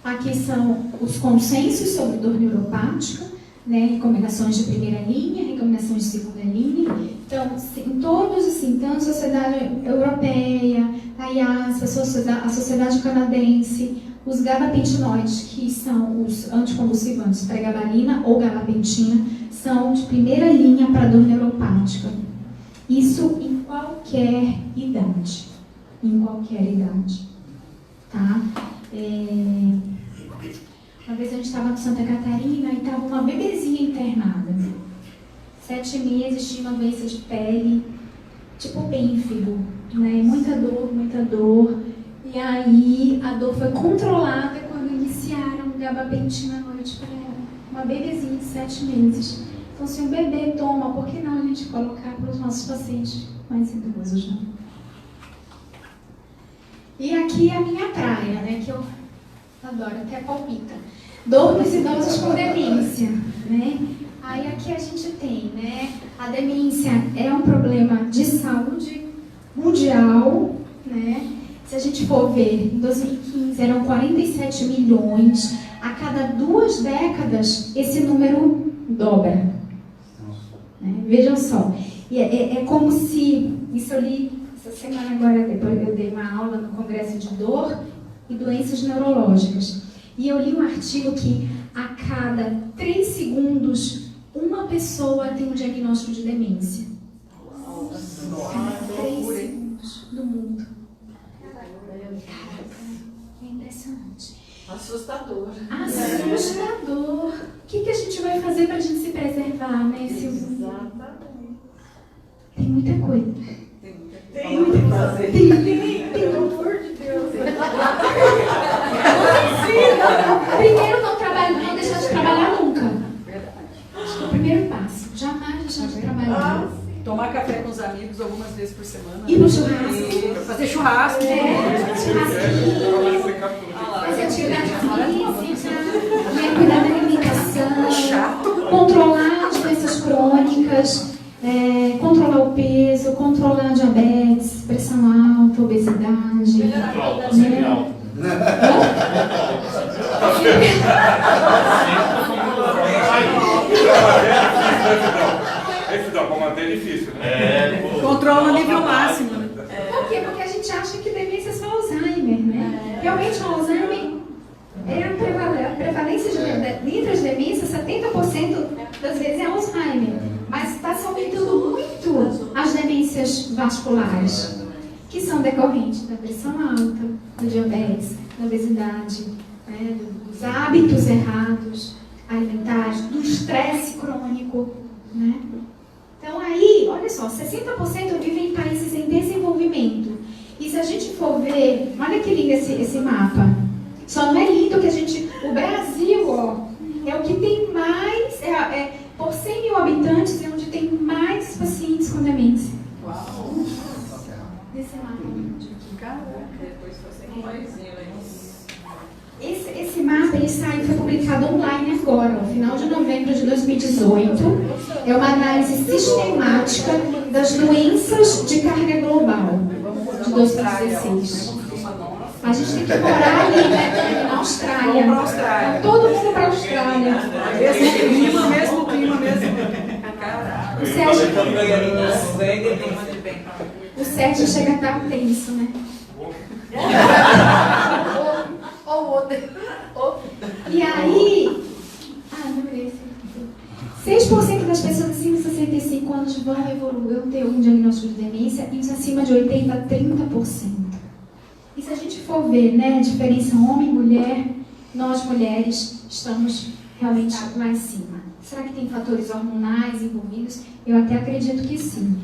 Aqui são os consensos sobre dor neuropática, né? Recomendações de primeira linha, recomendações de segunda linha. Então, em todos, assim, tanto a Sociedade Europeia, a IASP, a Sociedade Canadense, os gabapentinoides, que são os anticonvulsivantes, pregabalina ou gabapentina, são de primeira linha para dor neuropática. Isso em qualquer idade. Em qualquer idade. Tá? Uma vez a gente estava em Santa Catarina e estava uma bebezinha internada. 7 meses, tinha uma doença de pele, tipo pênfigo, né? Muita dor. E aí a dor foi controlada quando iniciaram gabapentina à noite para ela. Uma bebezinha de 7 meses. Então, se um bebê toma, por que não a gente colocar para os nossos pacientes mais idosos, né? E aqui é a minha praia, né? Que eu adoro, até palpita. Dor nos idosos com demência, né? Aí aqui a gente tem, né? A demência é um problema de saúde mundial, né? Se a gente for ver, em 2015 eram 47 milhões. A cada 2 décadas, esse número dobra. Né? Vejam só. E é como se... Isso eu li essa semana agora, depois eu dei uma aula no Congresso de Dor e Doenças Neurológicas. E eu li um artigo que a cada 3 segundos, uma pessoa tem um diagnóstico de demência. Cada 3 segundos do mundo. É impressionante. Assustador. Assustador. O que a gente vai fazer para a gente se preservar, né, Silvio? Exatamente. Tem muita coisa. Tem muito que fazer. Tem, pelo amor de Deus. Primeiro, não deixar de trabalhar nunca. Acho que é o primeiro passo. Jamais deixar de trabalhar. Tomar café com os amigos algumas vezes por semana. Ir no churrasco. Fazer churrasco. Churrasquinho. Fazer atividade física. Cuidar da alimentação. Controlar as doenças crônicas. Controlar o peso. Controlar a diabetes. Pressão alta, obesidade. Pronto, sempre alto. Para manter é difícil, né? Controla o nível máximo. Por quê? Porque a gente acha que demência é só Alzheimer, né? Realmente o Alzheimer a prevalência entre as demências, 70% das vezes é Alzheimer. Mas está se aumentando muito as demências vasculares, que são decorrentes da pressão alta, do diabetes, da obesidade, né, dos hábitos errados alimentares, do estresse crônico, né? Então aí, olha só, 60% vivem em países em desenvolvimento. E se a gente for ver, olha que lindo esse mapa. Só não é lindo que o Brasil, ó, é o que tem mais, por 100 mil habitantes, é onde tem mais pacientes com demência. Uau! Desse mapa. Caraca, depois você com mais. Esse mapa ele foi publicado online agora, no final de novembro de 2018. É uma análise sistemática das doenças de carga global de 2016. A gente tem que morar ali, né? Na Austrália. Todo mundo para a Austrália. Mesmo clima. O Sérgio chega a estar tenso, né? E aí, 6% das pessoas acima de 65 anos vão ter um diagnóstico de demência e os acima de 80 a 30%. E se a gente for ver, né, a diferença homem e mulher, nós mulheres estamos realmente lá em cima. Será que tem fatores hormonais envolvidos? Eu até acredito que sim,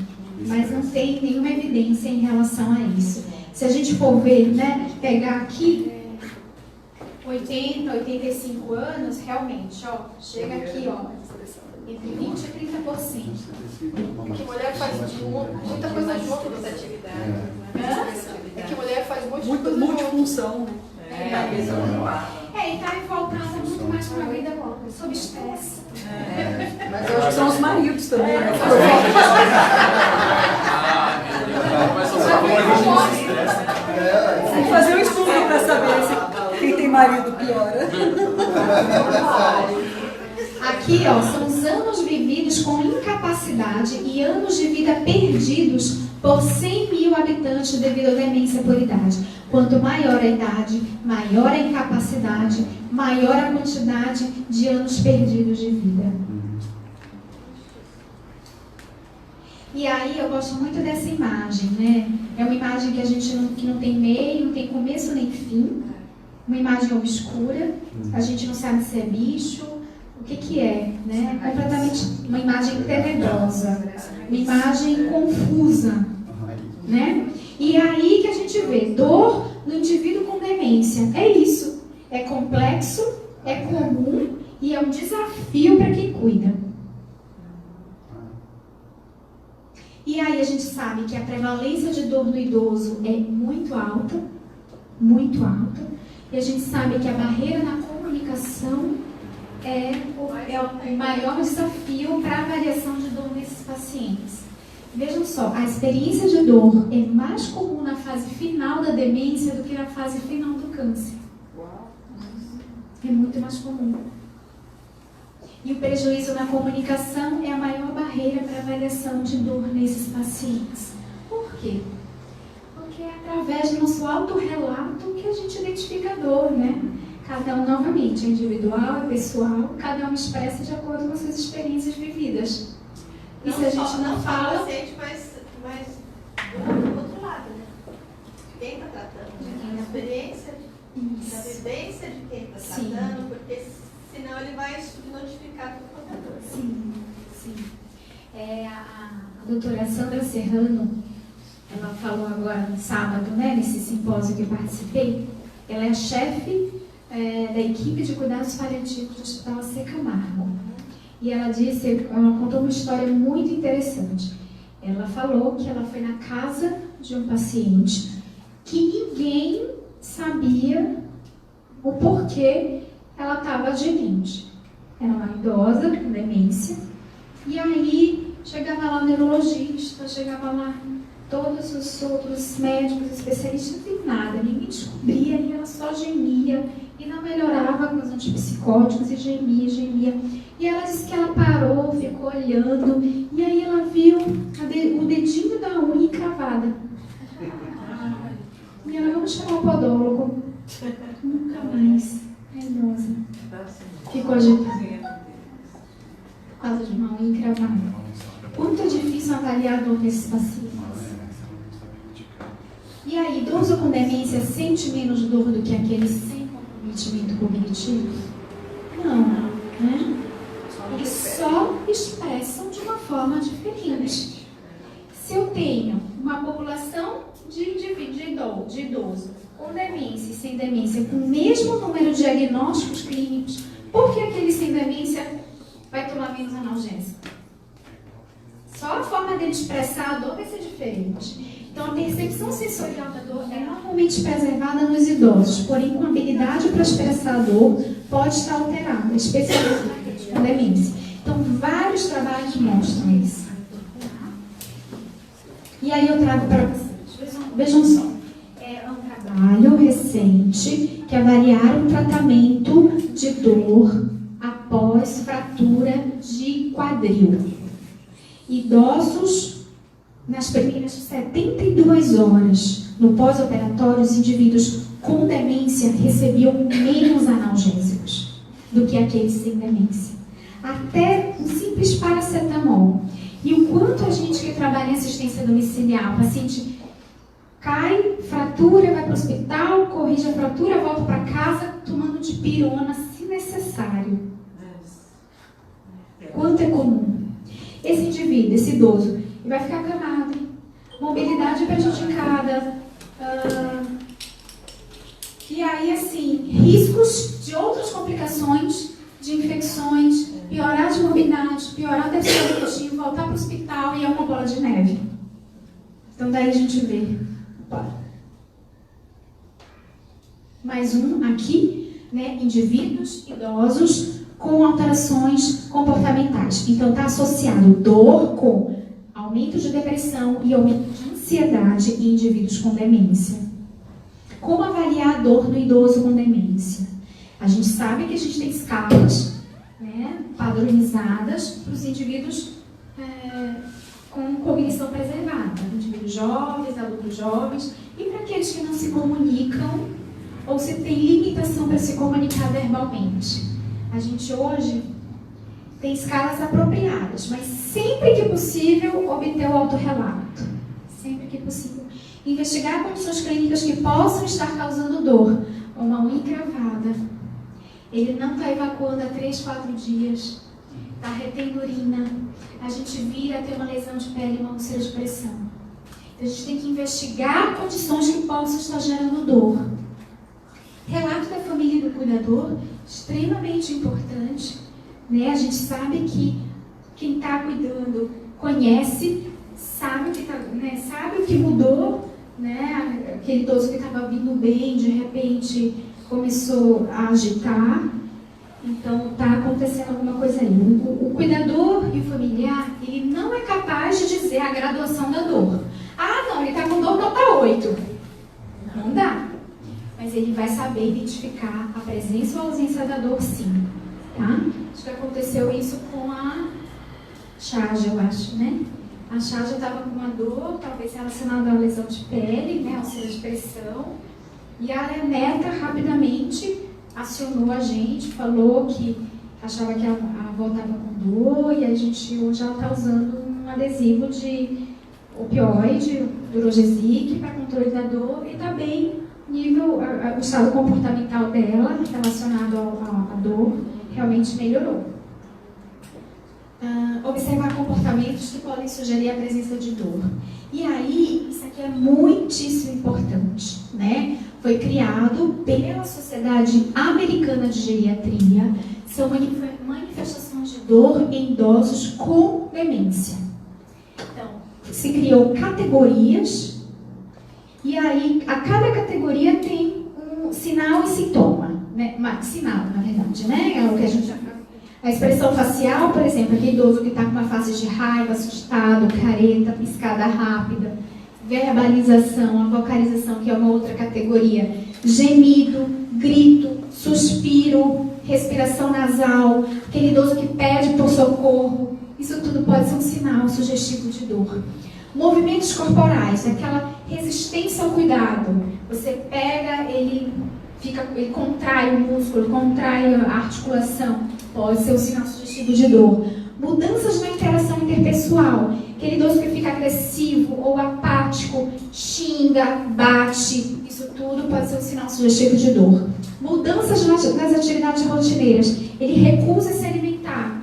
mas não tem nenhuma evidência em relação a isso. Se a gente for ver, né, pegar aqui 80, 85 anos, realmente, ó, chega aqui, ó, entre 20 e 30%. Que mulher faz muita coisa junto das atividades. É que mulher faz muita multifunção, né? E tá voltada muito mais para a vida sob estresse. Mas eu acho que são os maridos também. Tem que fazer um estudo para saber se quem tem marido piora. Aqui, ó, são os anos vividos com incapacidade e anos de vida perdidos por 100 mil habitantes devido à demência por idade. Quanto maior a idade, maior a incapacidade, maior a quantidade de anos perdidos de vida. E aí eu gosto muito dessa imagem, né? É uma imagem que a gente que não tem meio, não tem começo nem fim. Uma imagem obscura, a gente não sabe se é bicho, o que é, né? Completamente uma imagem tenebrosa, uma imagem confusa, né? E aí que a gente vê dor no indivíduo com demência. É isso, é complexo, é comum e é um desafio para quem cuida. E aí a gente sabe que a prevalência de dor no idoso é muito alta, e a gente sabe que a barreira na comunicação é o maior desafio para a avaliação de dor nesses pacientes. Vejam só, a experiência de dor é mais comum na fase final da demência do que na fase final do câncer. É muito mais comum. E o prejuízo na comunicação é a maior barreira para a avaliação de dor nesses pacientes. Por quê? Porque é através do nosso autorrelato que a gente identifica a dor, né? Cada um, novamente, é individual, é pessoal, cada um expressa de acordo com as suas experiências vividas. E se a gente não fala... Não paciente, mas do outro lado, né? Quem está tratando, né? A experiência, da vivência de quem está tratando, porque senão ele vai subnotificar todo o tratador. Sim, sim. A doutora Sandra Serrano, ela falou agora no sábado, né, nesse simpósio que eu participei, ela é a chefe da equipe de cuidados paliativos do Hospital AC Camargo. E ela contou uma história muito interessante. Ela falou que ela foi na casa de um paciente que ninguém sabia o porquê ela estava demente. Era uma idosa com demência. E aí chegava lá o neurologista, chegava lá todos os outros médicos, especialistas, e nada, ninguém descobria, e ela só gemia e não melhorava com os antipsicóticos, e gemia. E ela disse que ela parou, ficou olhando, e aí ela viu o dedinho da unha encravada. E ela, vamos chamar o podólogo. Nunca mais. É idosa. Ficou agitada. Por causa de uma unha encravada. Muito difícil avaliar a dor desses pacientes. E aí, idoso com demência sente menos dor do que aqueles sem comprometimento cognitivo? Não, né? Eles só expressam de uma forma diferente. Se eu tenho uma população de idoso com demência e sem demência, com o mesmo número de diagnósticos clínicos, por que aquele sem demência vai tomar menos analgésico? Só a forma dele expressar a dor vai ser diferente. Então, a percepção sensorial da dor é normalmente preservada nos idosos, porém, com habilidade para expressar a dor, pode estar alterada, especialmente naqueles com demência. Então, vários trabalhos mostram isso. E aí eu trago para vocês. Vejam só. É um trabalho recente que avaliaram o tratamento de dor após fratura de quadril. Idosos, nas primeiras 72 horas no pós-operatório, os indivíduos com demência recebiam menos analgésicos do que aqueles sem demência. Até um simples paracetamol. E o quanto a gente que trabalha em assistência domiciliar, o paciente cai, fratura, vai para o hospital, corrige a fratura, volta para casa, tomando dipirona se necessário. Quanto é comum? Esse indivíduo, esse idoso, ele vai ficar acamado, mobilidade prejudicada, e aí, assim, riscos de outras complicações, de infecções, piorar de mobilidade, piorar o déficit cognitivo, voltar para o hospital e é uma bola de neve. Então, daí a gente vê. Opa. Mais um aqui, né? Indivíduos idosos com alterações comportamentais. Então, está associado dor com aumento de depressão e aumento de ansiedade em indivíduos com demência. Como avaliar a dor do idoso com demência? A gente sabe que a gente tem escalas, né, padronizadas para os indivíduos com cognição preservada. Indivíduos jovens, adultos jovens, e para aqueles que não se comunicam ou se tem limitação para se comunicar verbalmente. A gente hoje tem escalas apropriadas, mas sempre que possível obter o autorrelato. Sempre que possível. Investigar condições clínicas que possam estar causando dor. Uma unha encravada. Ele não está evacuando há 3, 4 dias. Está retendo urina. A gente vira a ter uma lesão de pele e uma úlcera de pressão. Então, a gente tem que investigar condições que possam estar gerando dor. Relato da família e do cuidador, extremamente importante. Né? A gente sabe que quem está cuidando conhece, sabe o que mudou, né? Aquele idoso que estava vindo bem, de repente começou a agitar. Então, está acontecendo alguma coisa aí. O cuidador e o familiar, ele não é capaz de dizer a graduação da dor. Ah, não, ele está com dor nota 8. Não dá. Mas ele vai saber identificar a presença ou a ausência da dor, sim. Tá? Acho que aconteceu isso com a Chágia, eu acho, né? A Chágia estava com uma dor, talvez relacionada à lesão de pele, né? Úlcera de pressão. E a neta rapidamente acionou a gente, falou que achava que a avó estava com dor, e a gente hoje ela está usando um adesivo de opioide, Durogesic, para controle da dor, e está bem, nível, o estado comportamental dela relacionado à dor realmente melhorou. Observar comportamentos que podem sugerir a presença de dor. E aí, isso aqui é muitíssimo importante, né? Foi criado pela Sociedade Americana de Geriatria, são manifestações de dor em idosos com demência. Então, se criou categorias, e aí a cada categoria tem um sinal e sintoma, né? Sinal, na verdade, né? É o que a gente chama. A expressão facial, por exemplo, aquele idoso que está com uma face de raiva, assustado, careta, piscada rápida. Verbalização, a vocalização, que é uma outra categoria. Gemido, grito, suspiro, respiração nasal, aquele idoso que pede por socorro. Isso tudo pode ser um sinal sugestivo de dor. Movimentos corporais, aquela resistência ao cuidado. Você pega, ele contrai o músculo, contrai a articulação. Pode ser um sinal sugestivo de dor. Mudanças na interação interpessoal. Aquele idoso que fica agressivo ou apático, xinga, bate. Isso tudo pode ser um sinal sugestivo de dor. Mudanças nas atividades rotineiras. Ele recusa se alimentar.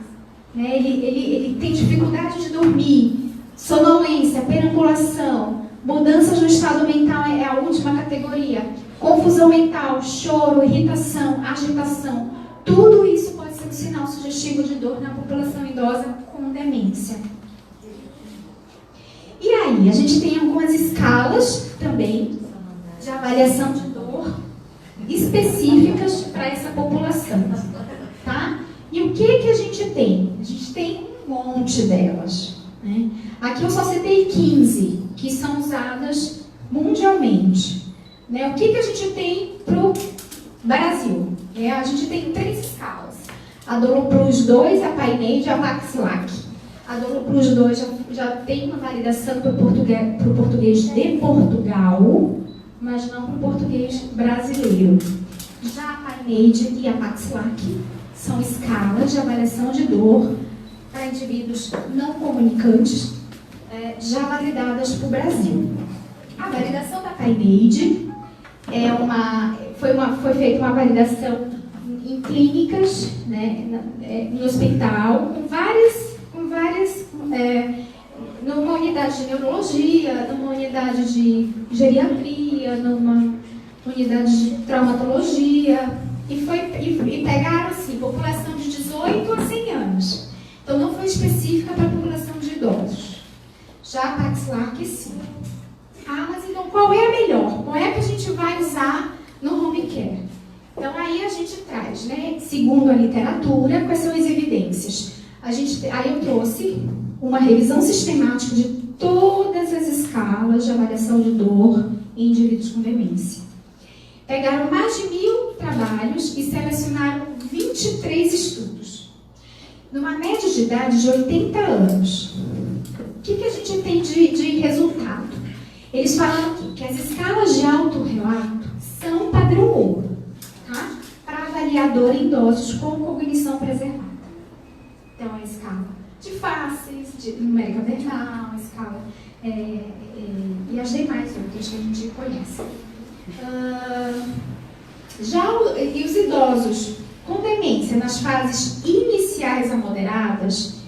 Né? Ele tem dificuldade de dormir. Sonolência, perambulação. Mudanças no estado mental é a última categoria. Confusão mental, choro, irritação, agitação. Tudo isso pode ser um sinal sugestivo de dor na população idosa com demência. E aí, a gente tem algumas escalas também de avaliação de dor específicas para essa população, tá? E o que a gente tem? A gente tem um monte delas, né? Aqui eu só citei 15 que são usadas mundialmente, né? O que a gente tem para o Brasil? A gente tem 3 escalas: a Doloplus 2, a Painade e a Paxilac. A Doloplus 2 já tem uma validação para o português de Portugal, mas não para o português brasileiro. Já a Painade e a Paxilac são escalas de avaliação de dor para indivíduos não comunicantes, já validadas para o Brasil. A validação da Painade foi feita uma validação em clínicas, né, em hospital, com várias numa unidade de neurologia, numa unidade de geriatria, numa unidade de traumatologia, e pegaram assim, população de 18 a 100 anos. Então não foi específica para a população de idosos. Já a Paxilac, sim. Ah, mas então qual é a melhor? Qual é que a gente vai usar no home care? Então aí a gente traz, né, segundo a literatura, quais são as evidências. Aí eu trouxe uma revisão sistemática de todas as escalas de avaliação de dor em indivíduos com demência. Pegaram mais de 1000 trabalhos e selecionaram 23 estudos. Numa média de idade de 80 anos, o que a gente tem de resultado? Eles falam aqui que as escalas de autorrelato são padrão ouro, tá? Para avaliar dor em idosos com cognição preservada. Então, a escala de faces, de numérica verbal, a escala e as demais outras que a gente conhece. E os idosos com demência nas fases iniciais a moderadas,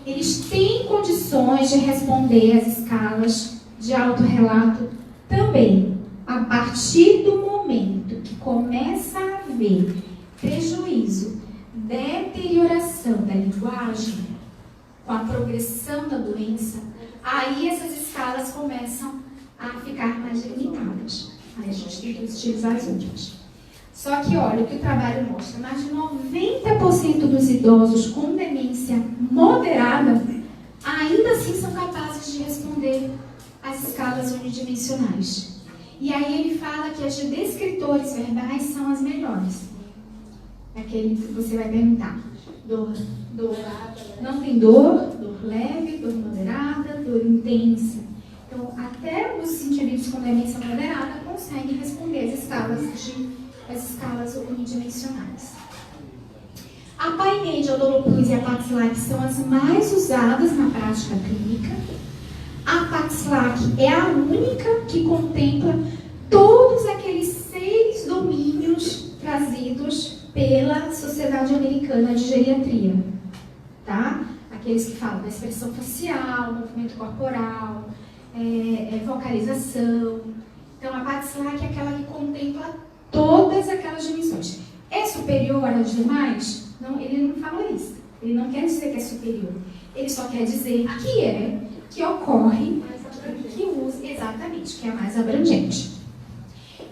eles têm condições de responder às escalas de autorrelato também, a partir do momento que começa a haver prejuízo, deterioração da linguagem, com a progressão da doença, aí essas escalas começam a ficar mais limitadas. Aí a gente tem que utilizar as outras. Só que olha o que o trabalho mostra, mais de 90% dos idosos com demência moderada ainda assim são capazes de responder às escalas unidimensionais. E aí ele fala que as de descritores verbais são as melhores. Aquele que você vai perguntar: dor, não tem dor leve, dor moderada, dor intensa. Então, até os indivíduos com demência moderada conseguem responder as escalas unidimensionais. A Painade, a Doloplus e a Paxilac são as mais usadas na prática clínica. A Paxilac é a única que contempla todos aqueles 6 domínios trazidos pela Sociedade Americana de Geriatria, tá? Aqueles que falam da expressão facial, movimento corporal, vocalização. Então, a Paxilac é aquela que contempla todas aquelas dimensões. É superior às demais? Não, ele não fala isso. Ele não quer dizer que é superior. Ele só quer dizer que ocorre, que usa, exatamente, que é mais abrangente.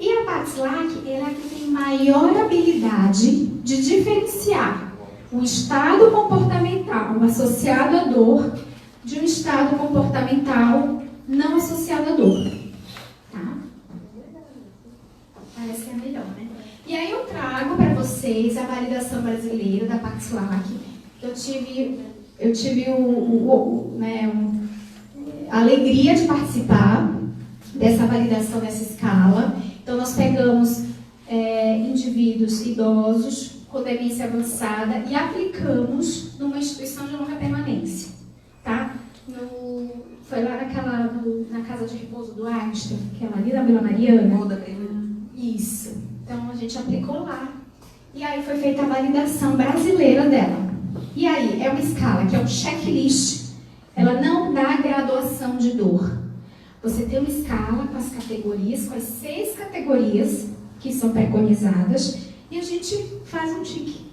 E a Paxilac, ela é a que tem maior habilidade de diferenciar um estado comportamental associado à dor de um estado comportamental não associado à dor. Tá? Parece que é melhor, né? E aí eu trago para vocês a validação brasileira da Paxilac. Eu tive a alegria de participar dessa validação dessa escala. Então, nós pegamos indivíduos idosos com demência avançada e aplicamos numa instituição de longa permanência, tá? Foi lá na casa de repouso do Einstein, que é ali na Vila Mariana. Isso. Então, a gente aplicou lá. E aí foi feita a validação brasileira dela. E aí, é uma escala que é um checklist. Ela não dá graduação de dor. Você tem uma escala com as categorias, com as 6 categorias que são preconizadas, e a gente faz um tique.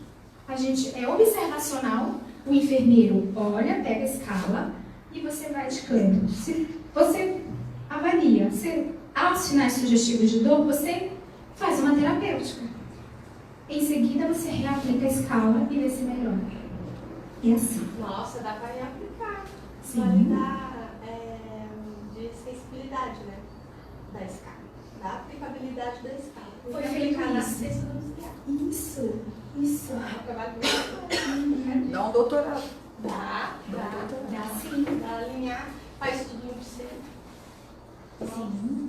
A gente é observacional, o enfermeiro olha, pega a escala e você vai indicando. Se você avalia. Aos sinais sugestivos de dor, você faz uma terapêutica. Em seguida, você reaplica a escala e vê se melhora. E assim. Nossa, dá para reaplicar. Sim. Validar de sensibilidade, né? Da escala. Da aplicabilidade da escala. Foi Tem que feito aplicar na isso. ciência domiciliar. Isso. É um trabalho muito Dá um doutorado. Dá sim. Dá alinhar, faz tudo muito cedo. Sim.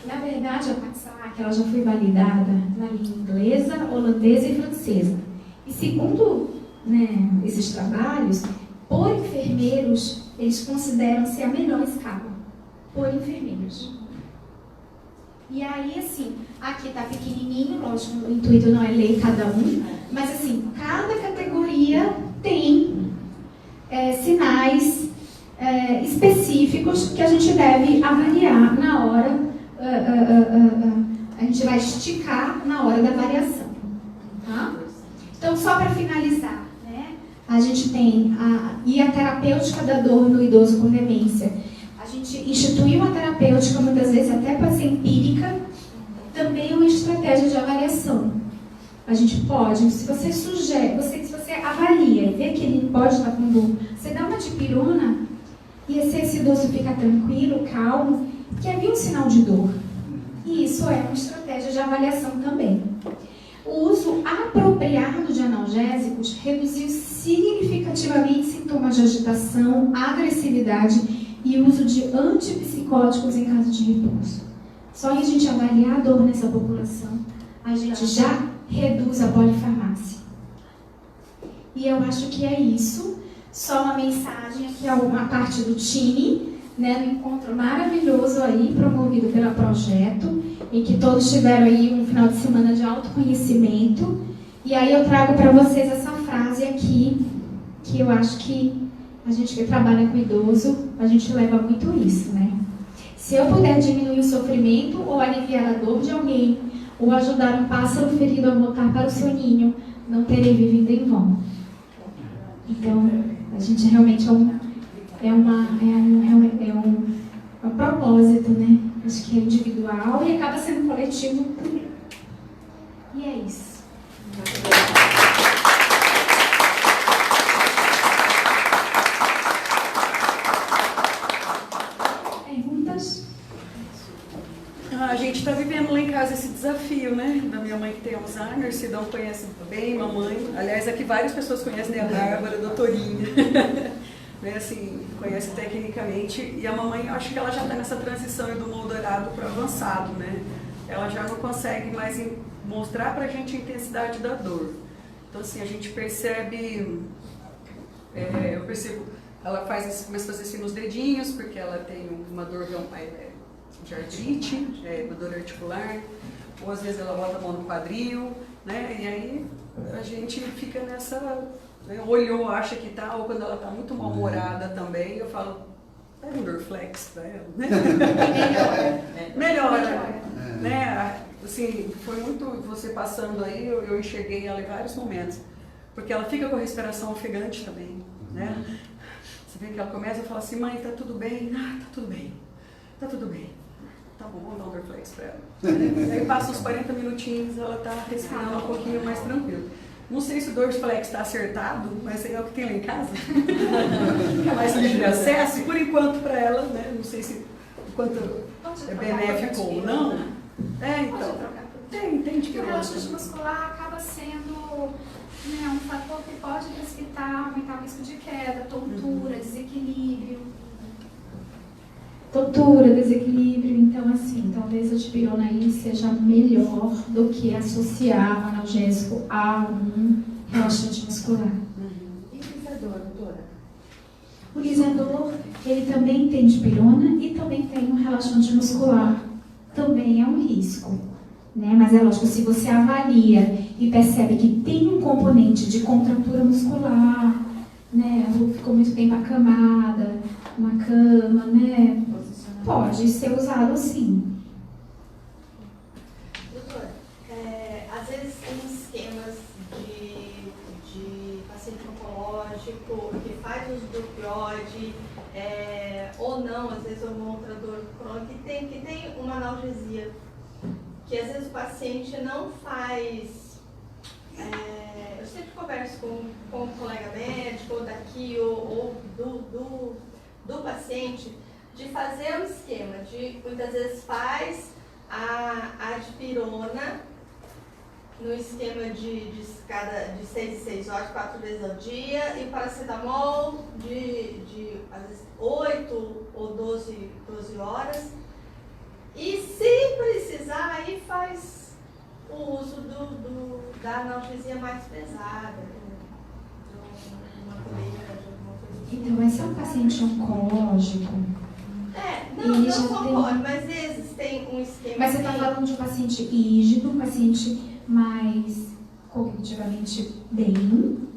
Na verdade, a PATSAC, ela já foi validada na língua inglesa, holandesa e francesa. E segundo, né, esses trabalhos, por enfermeiros, eles consideram ser a melhor escala. Por enfermeiros. E aí, assim, aqui tá pequenininho, lógico, o intuito não é ler cada um, mas assim, cada categoria tem sinais específicos que a gente deve avaliar na hora, a gente vai esticar na hora da variação. Tá? Então, só para finalizar, né, a gente tem a terapêutica da dor no idoso com demência. A gente instituiu uma terapêutica, muitas vezes até pode ser empírica, também uma estratégia de avaliação. A gente pode, se você sugere, se você avalia e vê que ele pode estar com dor, você dá uma dipirona e esse idoso fica tranquilo, calmo, que havia um sinal de dor. E isso é uma estratégia de avaliação também. O uso apropriado de analgésicos reduziu significativamente sintomas de agitação, agressividade e uso de antipsicóticos em caso de repouso. Só em a gente avaliar a dor nessa população, a gente já reduz a polifarmácia. E eu acho que é isso. Só uma mensagem aqui, uma parte do time, né, no encontro maravilhoso aí, promovido pela Projeto, em que todos tiveram aí um final de semana de autoconhecimento. E aí eu trago para vocês essa frase aqui, que eu acho que a gente que trabalha com idoso, a gente leva muito isso, né? Se eu puder diminuir o sofrimento ou aliviar a dor de alguém, ou ajudar um pássaro ferido a voltar para o seu ninho, não terei vivido em vão. Então, a gente realmente é um propósito, né? Acho que é individual e acaba sendo coletivo também. E é isso. Perguntas? A gente está vivendo lá em casa esse desafio, né? Da minha mãe que tem Alzheimer, Sidão conhece bem, mamãe. Aliás, aqui várias pessoas conhecem, né? A Bárbara, a doutorinha. Né, assim, conhece tecnicamente. E a mamãe, eu acho que ela já está nessa transição do moderado para o avançado, né? Ela já não consegue mais mostrar para a gente a intensidade da dor. Então, assim, a gente percebe, eu percebo, ela começa a fazer assim nos dedinhos, porque ela tem uma dor de artrite, uma dor articular, ou às vezes ela bota a mão no quadril, né? E aí a gente fica nessa, né? Olhou, acha que tá, ou quando ela tá muito mal-humorada também, eu falo, pega um Dorflex pra ela, né? Melhora. Né? Assim, foi muito, você passando aí, eu enxerguei ela em vários momentos, porque ela fica com a respiração ofegante também, né? Você vê que ela começa a falar assim, mãe, tá tudo bem? Ah, tá tudo bem, tá tudo bem. Tá bom, vamos dar um Dorflex pra ela. Aí passa uns 40 minutinhos, ela tá respirando um pouquinho mais tranquilo. Não sei se o Dorflex está acertado, mas é o que tem lá em casa. Que é mais livre de acesso, e por enquanto para ela, né? Não sei se o quanto é benéfico ou não. Então. Tem Porque o relaxante muscular acaba sendo, né, um fator que pode precipitar, aumentar o risco de queda, tontura, desequilíbrio. Então assim, talvez a dipirona aí seja melhor do que associar o analgésico a um relaxante muscular. E o lisador, doutora? O lisador, ele também tem dipirona e também tem um relaxante muscular. Também é um risco, né? Mas é lógico, se você avalia e percebe que tem um componente de contratura muscular, né? Ficou muito tempo acamada, uma cama, né? Pode ser usado sim. Doutora, às vezes em esquemas de paciente oncológico, que faz uso do opioide, ou não, às vezes uma outra dor crônica, que tem uma analgesia, que às vezes o paciente não faz. Eu sempre converso com um colega médico, ou daqui, ou do paciente, de fazer um esquema, muitas vezes faz a dipirona no esquema de 6 em 6 horas, 4 vezes ao dia, e paracetamol de às vezes 8 ou 12 horas. E se precisar, aí faz o uso da analgesia mais pesada, de uma colheita, de alguma coisa assim. Então, esse é um paciente oncológico. Não concordo, mas existem um esquema. Mas você está falando de um paciente rígido, um paciente mais cognitivamente bem,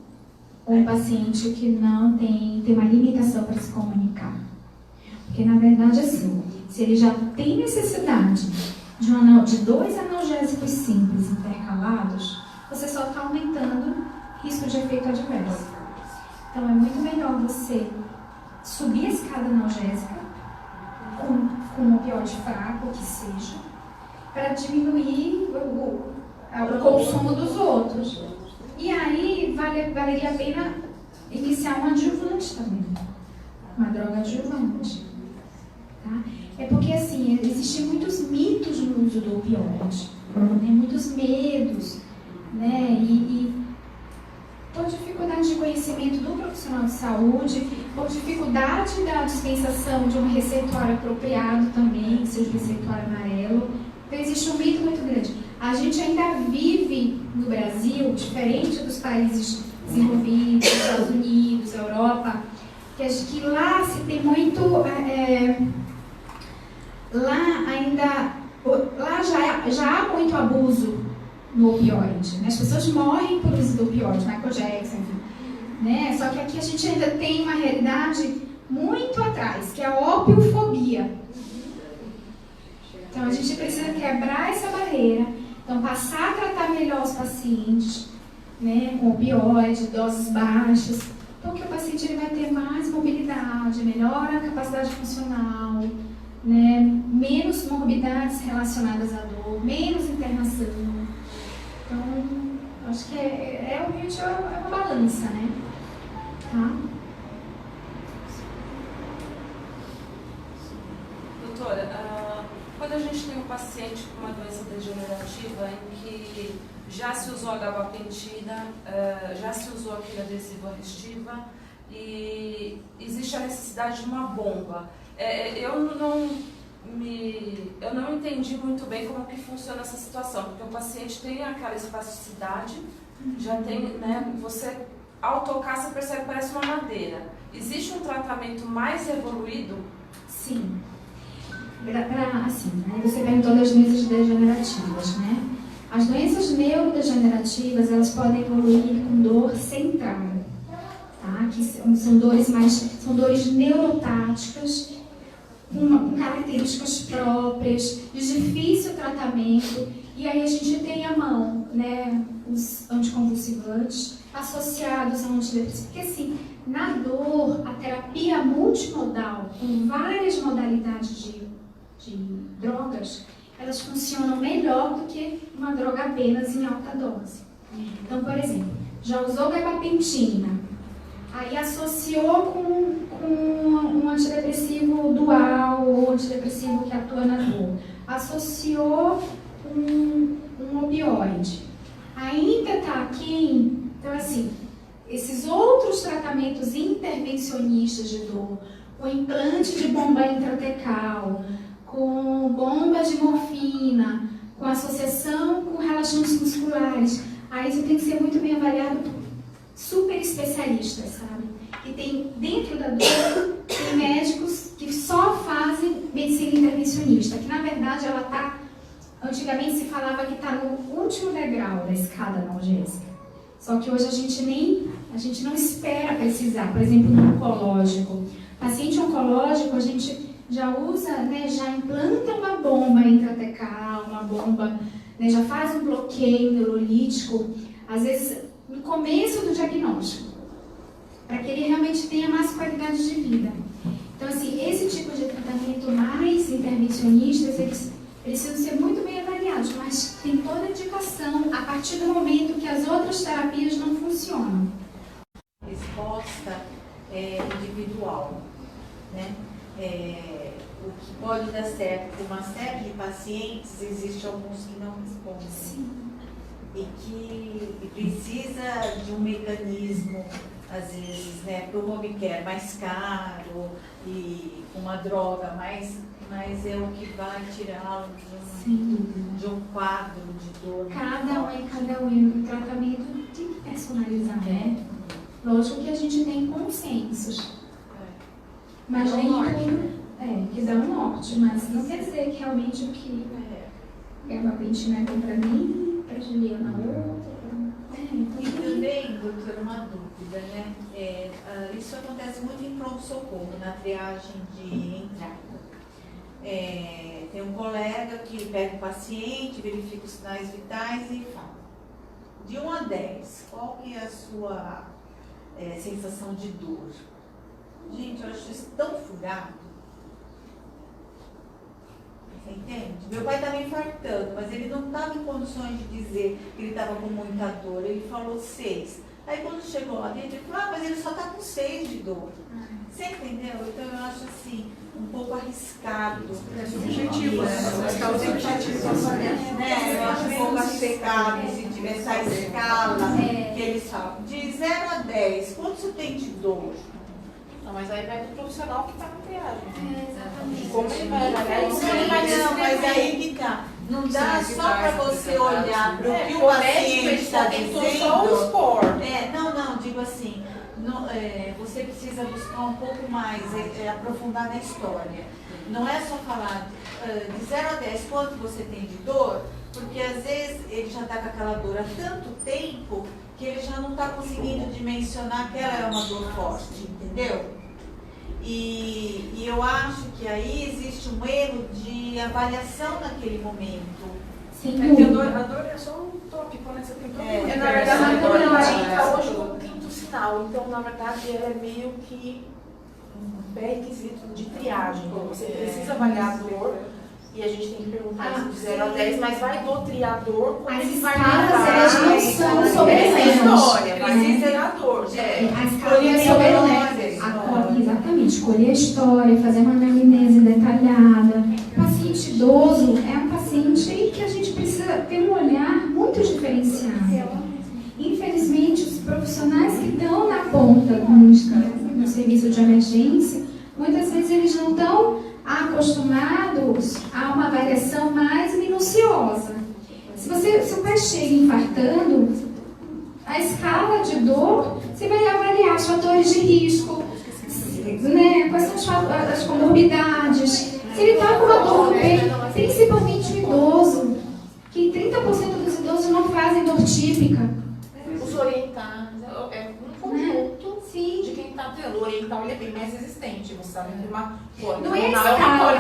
ou um paciente que não tem uma limitação para se comunicar? Porque, na verdade, assim, se ele já tem necessidade de 2 analgésicos simples intercalados, você só está aumentando o risco de efeito adverso. Então, é muito melhor você subir a escada analgésica com um opioide fraco, que seja, para diminuir o consumo dos outros. E aí, valeria a pena iniciar um adjuvante também, uma droga adjuvante. Tá? É porque, assim, existem muitos mitos no uso do opioide, né? Muitos medos, né? E por dificuldade de conhecimento do profissional de saúde, por dificuldade da dispensação de um receituário apropriado também, que seja o receituário amarelo, então existe um mito muito grande. A gente ainda vive no Brasil, diferente dos países desenvolvidos, Estados Unidos, Europa, que lá se tem muito... Lá já há muito abuso no opioide, né? As pessoas morrem por uso do opioide, Michael Jackson, enfim, né? Só que aqui a gente ainda tem uma realidade muito atrás, que é a opiofobia. Então a gente precisa quebrar essa barreira, então passar a tratar melhor os pacientes, né, com opioide, doses baixas, porque o paciente ele vai ter mais mobilidade, melhora a capacidade funcional, né, menos morbidades relacionadas à dor, menos internação. Então, acho que realmente é uma balança, né? Tá? Doutora, quando a gente tem um paciente com uma doença degenerativa em que já se usou a gabapentina, já se usou aquele adesivo restiva e existe a necessidade de uma bomba, eu não entendi muito bem como que funciona essa situação, porque o paciente tem aquela espasticidade, já tem, né, você ao tocar você percebe que parece uma madeira. Existe um tratamento mais evoluído? Sim. Assim, né, você perguntou das doenças degenerativas, né? As doenças neurodegenerativas, elas podem evoluir com dor central, tá? Que são dores neurotáticas, com características próprias, de difícil tratamento, e aí a gente tem à mão, né, os anticonvulsivantes associados a antidepressivos, porque assim, na dor, a terapia multimodal, com várias modalidades de drogas, elas funcionam melhor do que uma droga apenas em alta dose. Então, por exemplo, já usou gabapentina, aí associou com um antidepressivo dual ou antidepressivo que atua na dor, associou com um opioide, ainda está aqui. Então, assim, esses outros tratamentos intervencionistas de dor, com implante de bomba intratecal, com bomba de morfina, com associação com relaxantes musculares, aí isso tem que ser muito bem avaliado por super especialistas, sabe? E tem, dentro da dor, tem médicos que só fazem medicina intervencionista, que na verdade ela está, antigamente se falava que está no último degrau da escada analgésica. Só que hoje a gente não espera precisar, por exemplo, no oncológico. Paciente oncológico, a gente já usa, né, já implanta uma bomba intratecal, uma bomba, né, já faz um bloqueio neurolítico, às vezes no começo do diagnóstico. para que ele realmente tenha mais qualidade de vida. Então, assim, esse tipo de tratamento mais intervencionistas, eles precisam ser muito bem avaliados, mas tem toda a indicação a partir do momento que as outras terapias não funcionam. Resposta individual, né? O que pode dar certo com uma série de pacientes, existe alguns que não respondem. Sim. E que precisa de um mecanismo, às vezes, né, para o home care mais caro e uma droga mais é o que vai tirá-lo de um quadro de dor. Cada um o tratamento tem que personalizar, né? Lógico que a gente tem consensos. Mas nem tudo que dá um norte, mas não quer dizer que realmente o que é uma pentina é para mim, para Juliana outra. E também, doutora, uma dúvida, né? Isso acontece muito em pronto-socorro, na triagem de entrada. Tem um colega que pega o paciente, verifica os sinais vitais e fala: de 1 a 10, qual que é a sua sensação de dor? Gente, eu acho isso tão furado. Você entende? Meu pai estava infartando, mas ele não estava em condições de dizer que ele estava com muita dor. Ele falou 6. Aí quando chegou lá dentro, ele falou: mas ele só está com 6 de dor. Você entendeu? Então eu acho assim, um pouco arriscado. É subjetivo, as causas subjetivas. Eu acho um pouco arriscado se tiver essa escala que eles falam. De 0 a 10, quanto você tem de dor? Não, mas aí vai do profissional que está na triagem. Exatamente. Como ele vai avaliar? Não, mas aí que tá. Não dá só para você olhar para o que o paciente está dizendo. Só o expor. Não, digo assim, você precisa buscar um pouco mais, aprofundar na história. Não é só falar de 0 a 10 quanto você tem de dor, porque às vezes ele já está com aquela dor há tanto tempo que ele já não está conseguindo dimensionar que ela é uma dor forte, entendeu? E eu acho que aí existe um erro de avaliação naquele momento. Sim, A dor é só um tópico, né? Você tem todo mundo. Na verdade, a dor ela entra hoje como quinto sinal. Então, na verdade, ela é meio que um pré-requisito de triagem. Então, você precisa avaliar a dor. E a gente tem que perguntar isso de 0 a 10, mas vai do triador como as ele vai escalas, elas não são soberanas. História, vai ser triador. A escala é soberana. Exatamente, escolher a história, fazer uma anamnese detalhada. O paciente idoso é um paciente que a gente precisa ter um olhar muito diferenciado. Infelizmente, os profissionais que estão na ponta no serviço de emergência, muitas vezes eles não estão acostumados a uma avaliação mais minuciosa. Se o pai chega infartando, a escala de dor, você vai avaliar os fatores de risco, né? Quais são as comorbidades. Se ele está com uma dor no peito, principalmente o idoso, que 30% dos idosos não fazem dor típica. Os orientar, um conjunto de quem está tendo. O oriental ele é bem mais resistente. Você sabe que uma não é a escala,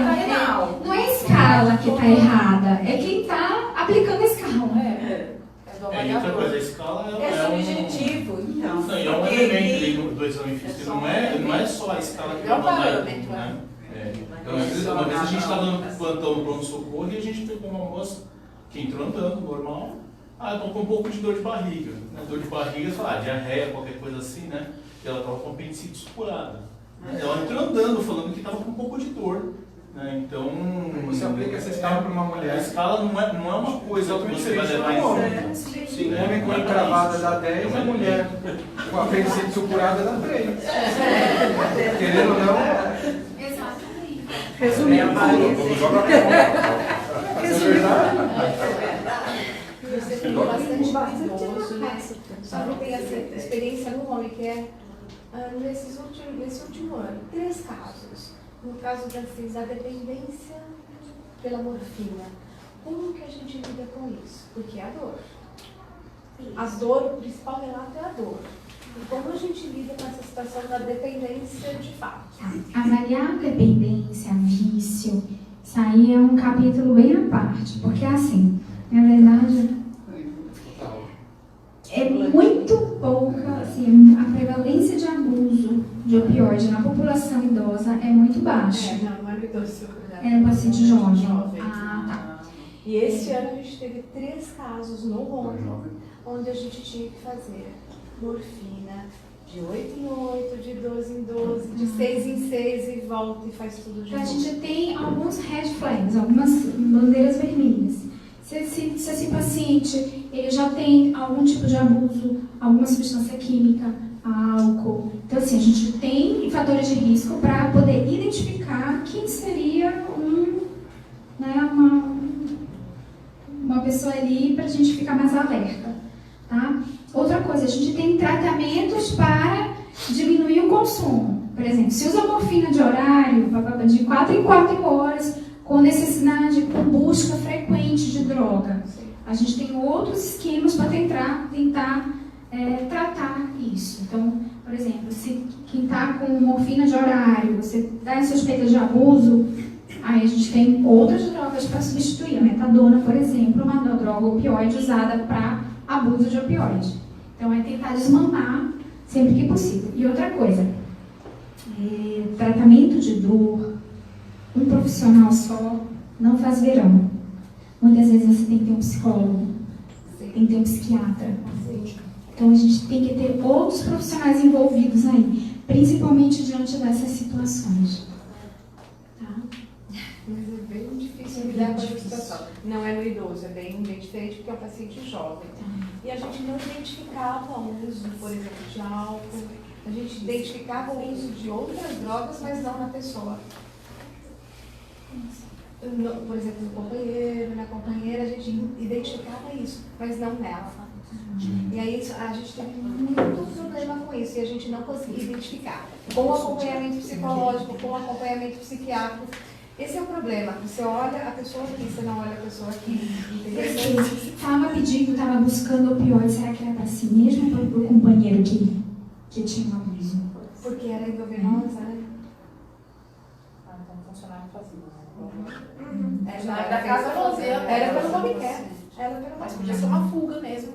não é a escala que está errada, é quem está aplicando a escala. E outra coisa, a escala é subjetivo, então. Não, é um elemento do exame físico, não é só a escala que vai mandar, né? Uma vez a gente estava dando plantão no pronto-socorro e a gente pegou uma moça que entrou andando, normal. Estou com um pouco de dor de barriga. Né? Dor de barriga, diarreia, qualquer coisa assim, né? E ela estava com apendicite supurada. Ela entrou andando, falando que estava com um pouco de dor. Né? Então, você aplica essa escala para uma mulher. A escala não é uma coisa que você vai levar em conta. Sim, homem com encravada dá 10, a mulher com apendicite supurada dá 3. Querendo ou não, exatamente. Resumindo, você tem bastante idoso, né? Só que tem essa experiência no home care nesse último ano. 3 casos. No caso da dependência pela morfina. Como que a gente lida com isso? Porque é a dor. A dor, o principal relato é a dor. E como a gente lida com essa situação da dependência de fato? Avaliar a dependência, vício, isso aí é um capítulo bem à parte. Porque assim, na verdade, é muito pouca, assim, a prevalência de abuso de opioide na população idosa é muito baixo. Não é no idoso. É no paciente jovem. E esse ano a gente teve 3 casos no Rony, onde a gente tinha que fazer morfina de 8 em 8, de 12 em 12, de 6 em 6 e volta e faz tudo de Então, a novo. gente tem alguns red flags, algumas bandeiras vermelhas. Se esse paciente ele já tem algum tipo de abuso, alguma substância química, álcool. Então, assim, a gente tem fatores de risco para poder identificar quem seria uma pessoa ali para a gente ficar mais alerta. Tá? Outra coisa, a gente tem tratamentos para diminuir o consumo. Por exemplo, se usa morfina de horário, de 4 em 4 horas, com necessidade, com busca frequente de droga. A gente tem outros esquemas para tentar tratar isso. Então, por exemplo, se quem está com morfina de horário, você dá suspeita de abuso, aí a gente tem outras drogas para substituir. A metadona, por exemplo, uma droga opioide usada para abuso de opioide. Então, é tentar desmamar sempre que possível. E outra coisa, tratamento de dor, um profissional só não faz verão. Muitas vezes você tem que ter um psicólogo, tem que ter um psiquiatra. Então, a gente tem que ter outros profissionais envolvidos aí, principalmente diante dessas situações. Tá? Mas é bem difícil lidar com essa situação. Não é no idoso, é bem diferente porque é um paciente jovem. E a gente não identificava o uso, por exemplo, de álcool. A gente identificava o uso de outras drogas, mas não na pessoa. Por exemplo, no companheiro, na companheira, a gente identificava isso, mas não nela. E aí a gente teve muito problema com isso e a gente não conseguia identificar. Com o acompanhamento psicológico, com o acompanhamento psiquiátrico. Esse é o problema. Você olha a pessoa aqui, você não olha a pessoa aqui. Se estava pedindo, estava buscando opioide, será que era para si mesmo ou para o companheiro que tinha um abuso? Porque era endovenosa, né? Então o funcionário fazia. Era da casa fazia. Era pelo home care. Mas podia ser uma fuga mesmo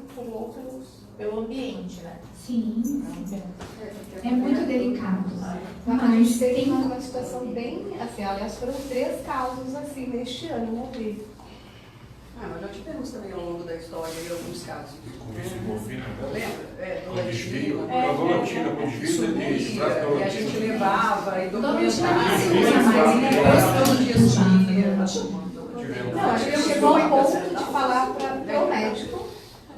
pelo ambiente, né? Sim. É muito delicado. A gente teve uma situação bem assim, aliás, foram 3 casos assim neste ano, não vi. Mas já tivemos também ao longo da história em alguns casos. Com desvio, a volantina com desvio de E a gente levava e documentava. Todo dia. Não, a gente chegou ao ponto de falar para o médico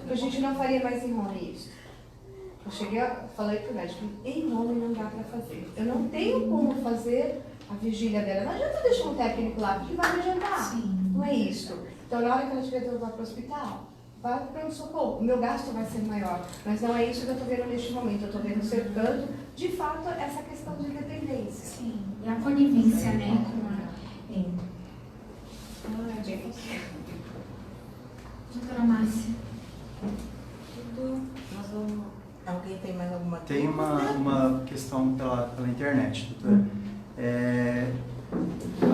que a gente não faria mais em home isso. Falei para o médico, em home não dá para fazer. Eu não tenho como fazer a vigília dela. Não adianta deixar um técnico lá, porque vai me adiantar. Sim. Não é isso. Então, na hora que ela tiver que levar para o hospital, vai para o pronto-socorro. O meu gasto vai ser maior. Mas não é isso que eu estou vendo neste momento. Eu estou vendo cercando, de fato, essa questão de dependência. Sim. E a conivência, né? Doutora Márcia. Alguém tem mais alguma coisa? Tem uma questão pela internet, doutora.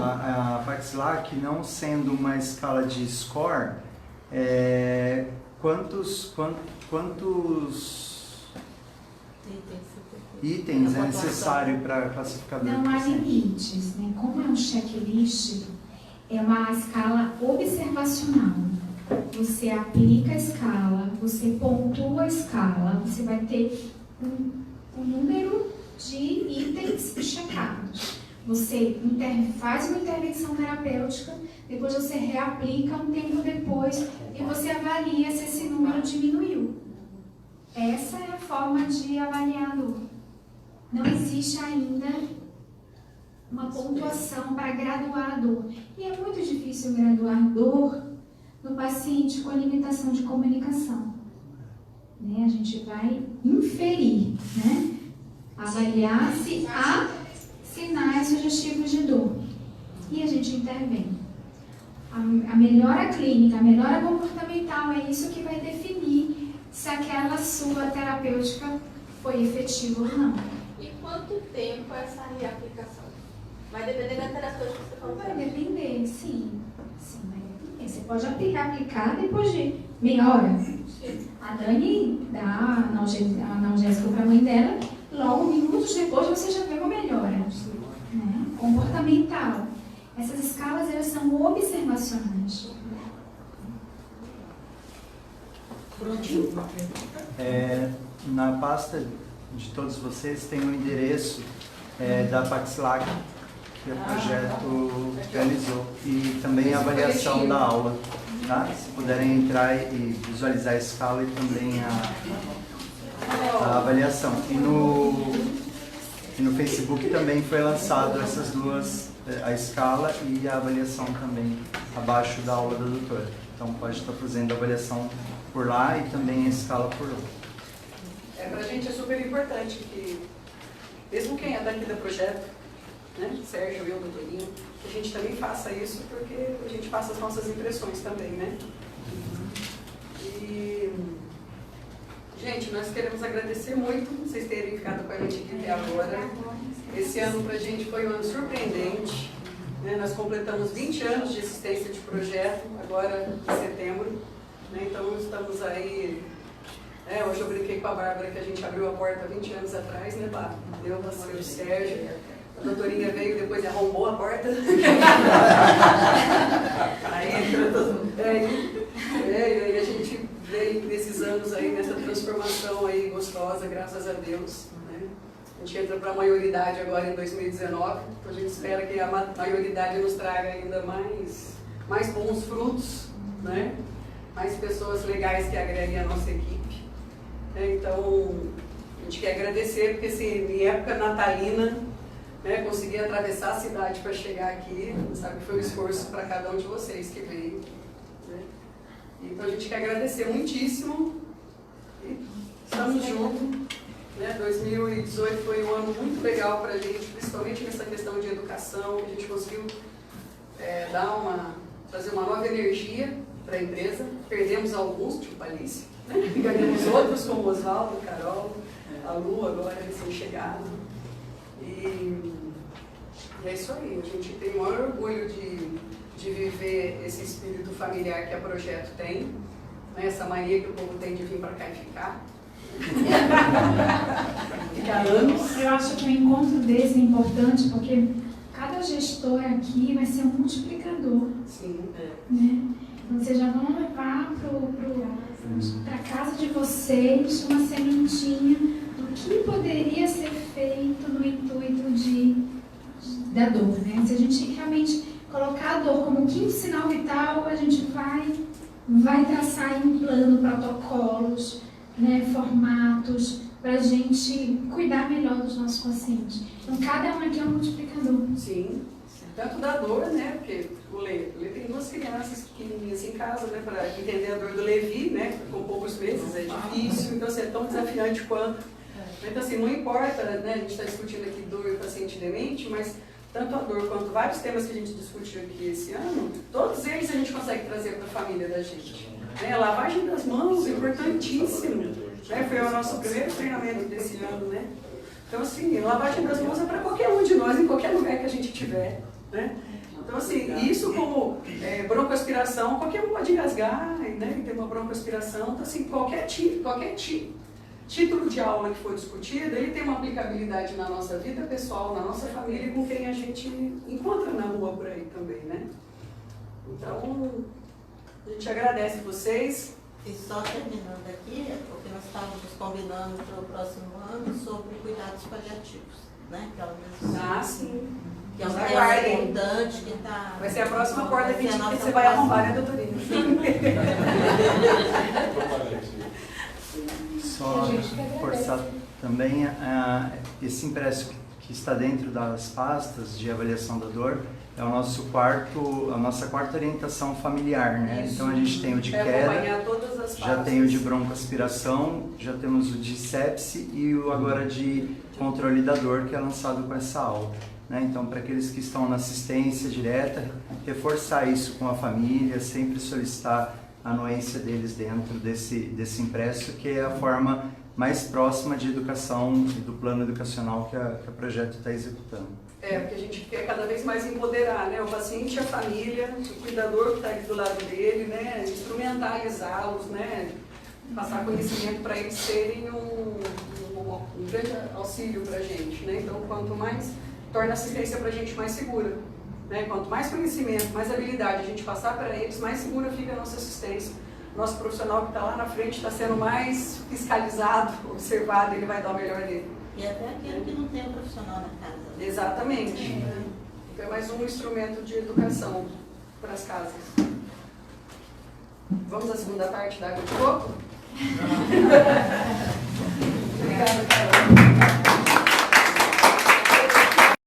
A Paxlac, não sendo uma escala de score, quantos itens é necessário para classificador? Não há limites, né? Como é um checklist, é uma escala observacional. Você aplica a escala, você pontua a escala, você vai ter um número de itens checados. Você faz uma intervenção terapêutica, depois você reaplica um tempo depois e você avalia se esse número diminuiu. Essa é a forma de avaliar a dor. Não existe ainda uma pontuação para graduar a dor. E é muito difícil graduar dor no paciente com limitação de comunicação. Né? A gente vai inferir, né? Avaliar se há sinais sugestivos de dor. E a gente intervém. A melhora clínica, a melhora comportamental é isso que vai definir se aquela sua terapêutica foi efetiva ou não. E quanto tempo é essa reaplicação? Vai depender da terapêutica que você for usar. Vai depender, sim. Vai depender. Você pode aplicar depois de meia hora. A Dani dá analgésico para a mãe dela, logo minutos depois você já vê uma melhora, né? Comportamental. Essas escalas, elas são observacionais. Na pasta de todos vocês tem o endereço da Paxlac, que o projeto realizou, e também a avaliação da aula. Tá? Se puderem entrar e visualizar a escala e também a avaliação. E no Facebook também foi lançado essas duas, a escala e a avaliação também, abaixo da aula da doutora. Então pode estar fazendo a avaliação por lá e também a escala por lá. Pra gente é super importante que, mesmo quem é daqui do projeto, né, Sérgio, eu, doutorinho, que a gente também faça isso, porque a gente passa as nossas impressões também, né? E, gente, nós queremos agradecer muito vocês terem ficado com a gente aqui até agora. Esse ano pra gente foi um ano surpreendente, né? Nós completamos 20 anos de existência de projeto, agora em setembro, né? Então estamos aí... hoje eu brinquei com a Bárbara que a gente abriu a porta 20 anos atrás, né, Bárbara? Eu, você, o Sérgio, a doutorinha veio, depois arrombou a porta. Aí entrou todo mundo. E a gente veio nesses anos aí, nessa transformação aí gostosa, graças a Deus. Né? A gente entra para a maioridade agora em 2019, então a gente espera que a maioridade nos traga ainda mais bons frutos, né? Mais pessoas legais que agreguem a nossa equipe. Então, a gente quer agradecer, porque assim, em época natalina, né, consegui atravessar a cidade para chegar aqui, sabe, foi um esforço para cada um de vocês que veio. Né? Então, a gente quer agradecer muitíssimo e estamos juntos. Né? 2018 foi um ano muito legal para a gente, principalmente nessa questão de educação, a gente conseguiu trazer uma nova energia para a empresa, perdemos alguns, tipo a Alice, né? Ganhamos outros como o Oswaldo, Carol, a Lu agora recém-chegado. E é isso aí, a gente tem o maior orgulho de viver esse espírito familiar que a Projeto tem, né? Essa mania que o povo tem de vir para cá e ficar. Ficar anos. Eu acho que um encontro desse é importante porque cada gestor aqui vai ser um multiplicador. Sim. Né? Então, vocês já vão levar para casa de vocês uma sementinha do que poderia ser feito no intuito da dor. Né? Se a gente realmente colocar a dor como um quinto sinal vital, a gente vai traçar em um plano, protocolos, né, formatos, para a gente cuidar melhor dos nossos pacientes. Então, cada um aqui é um multiplicador. Sim. Tanto da dor, né, porque o Lê tem duas crianças pequenininhas em casa, né, para entender a dor do Levi, né, com poucos meses é difícil, então assim, é tão desafiante quanto. Então assim, não importa, né, a gente está discutindo aqui dor e paciente demente, mas tanto a dor quanto vários temas que a gente discutiu aqui esse ano, todos eles a gente consegue trazer para a família da gente. Né, a lavagem das mãos é importantíssimo, né, foi o nosso primeiro treinamento desse ano, né. Então assim, lavagem das mãos é para qualquer um de nós, em qualquer lugar que a gente tiver. Né? Então, assim, isso como broncoaspiração, qualquer um pode engasgar, né, ter uma broncoaspiração. Então, assim, qualquer título de aula que for discutido, ele tem uma aplicabilidade na nossa vida pessoal, na nossa família e com quem a gente encontra na rua por aí também, né? Então, a gente agradece vocês. E só terminando aqui, porque nós estávamos combinando para o próximo ano sobre cuidados paliativos, né? Sim. Que é um tema importante que está... Vai ser a próxima corda que você vai arrombar, né, doutorinha? Só reforçar também esse impresso que está dentro das pastas de avaliação da dor, é a nossa quarta orientação familiar, né? Isso. Então a gente tem o de queda, já tem o de broncoaspiração, já temos o de sepse e o agora de controle da dor, que é lançado com essa aula. Né? Então, para aqueles que estão na assistência direta, reforçar isso com a família, sempre solicitar a anuência deles dentro desse impresso, que é a forma mais próxima de educação e do plano educacional que a Projeto está executando. Porque a gente quer cada vez mais empoderar, né, o paciente, a família, o cuidador que está ali do lado dele, né, instrumentalizá-los, né, passar conhecimento para eles serem um grande auxílio para a gente, né? Então, quanto mais, torna a assistência para a gente mais segura, né? Quanto mais conhecimento, mais habilidade a gente passar para eles, mais segura fica a nossa assistência. Nosso profissional que está lá na frente está sendo mais fiscalizado, observado, ele vai dar o melhor dele. E até aquele que não tem um profissional na casa. Exatamente. Então é mais um instrumento de educação para as casas. Vamos à segunda parte da água de coco?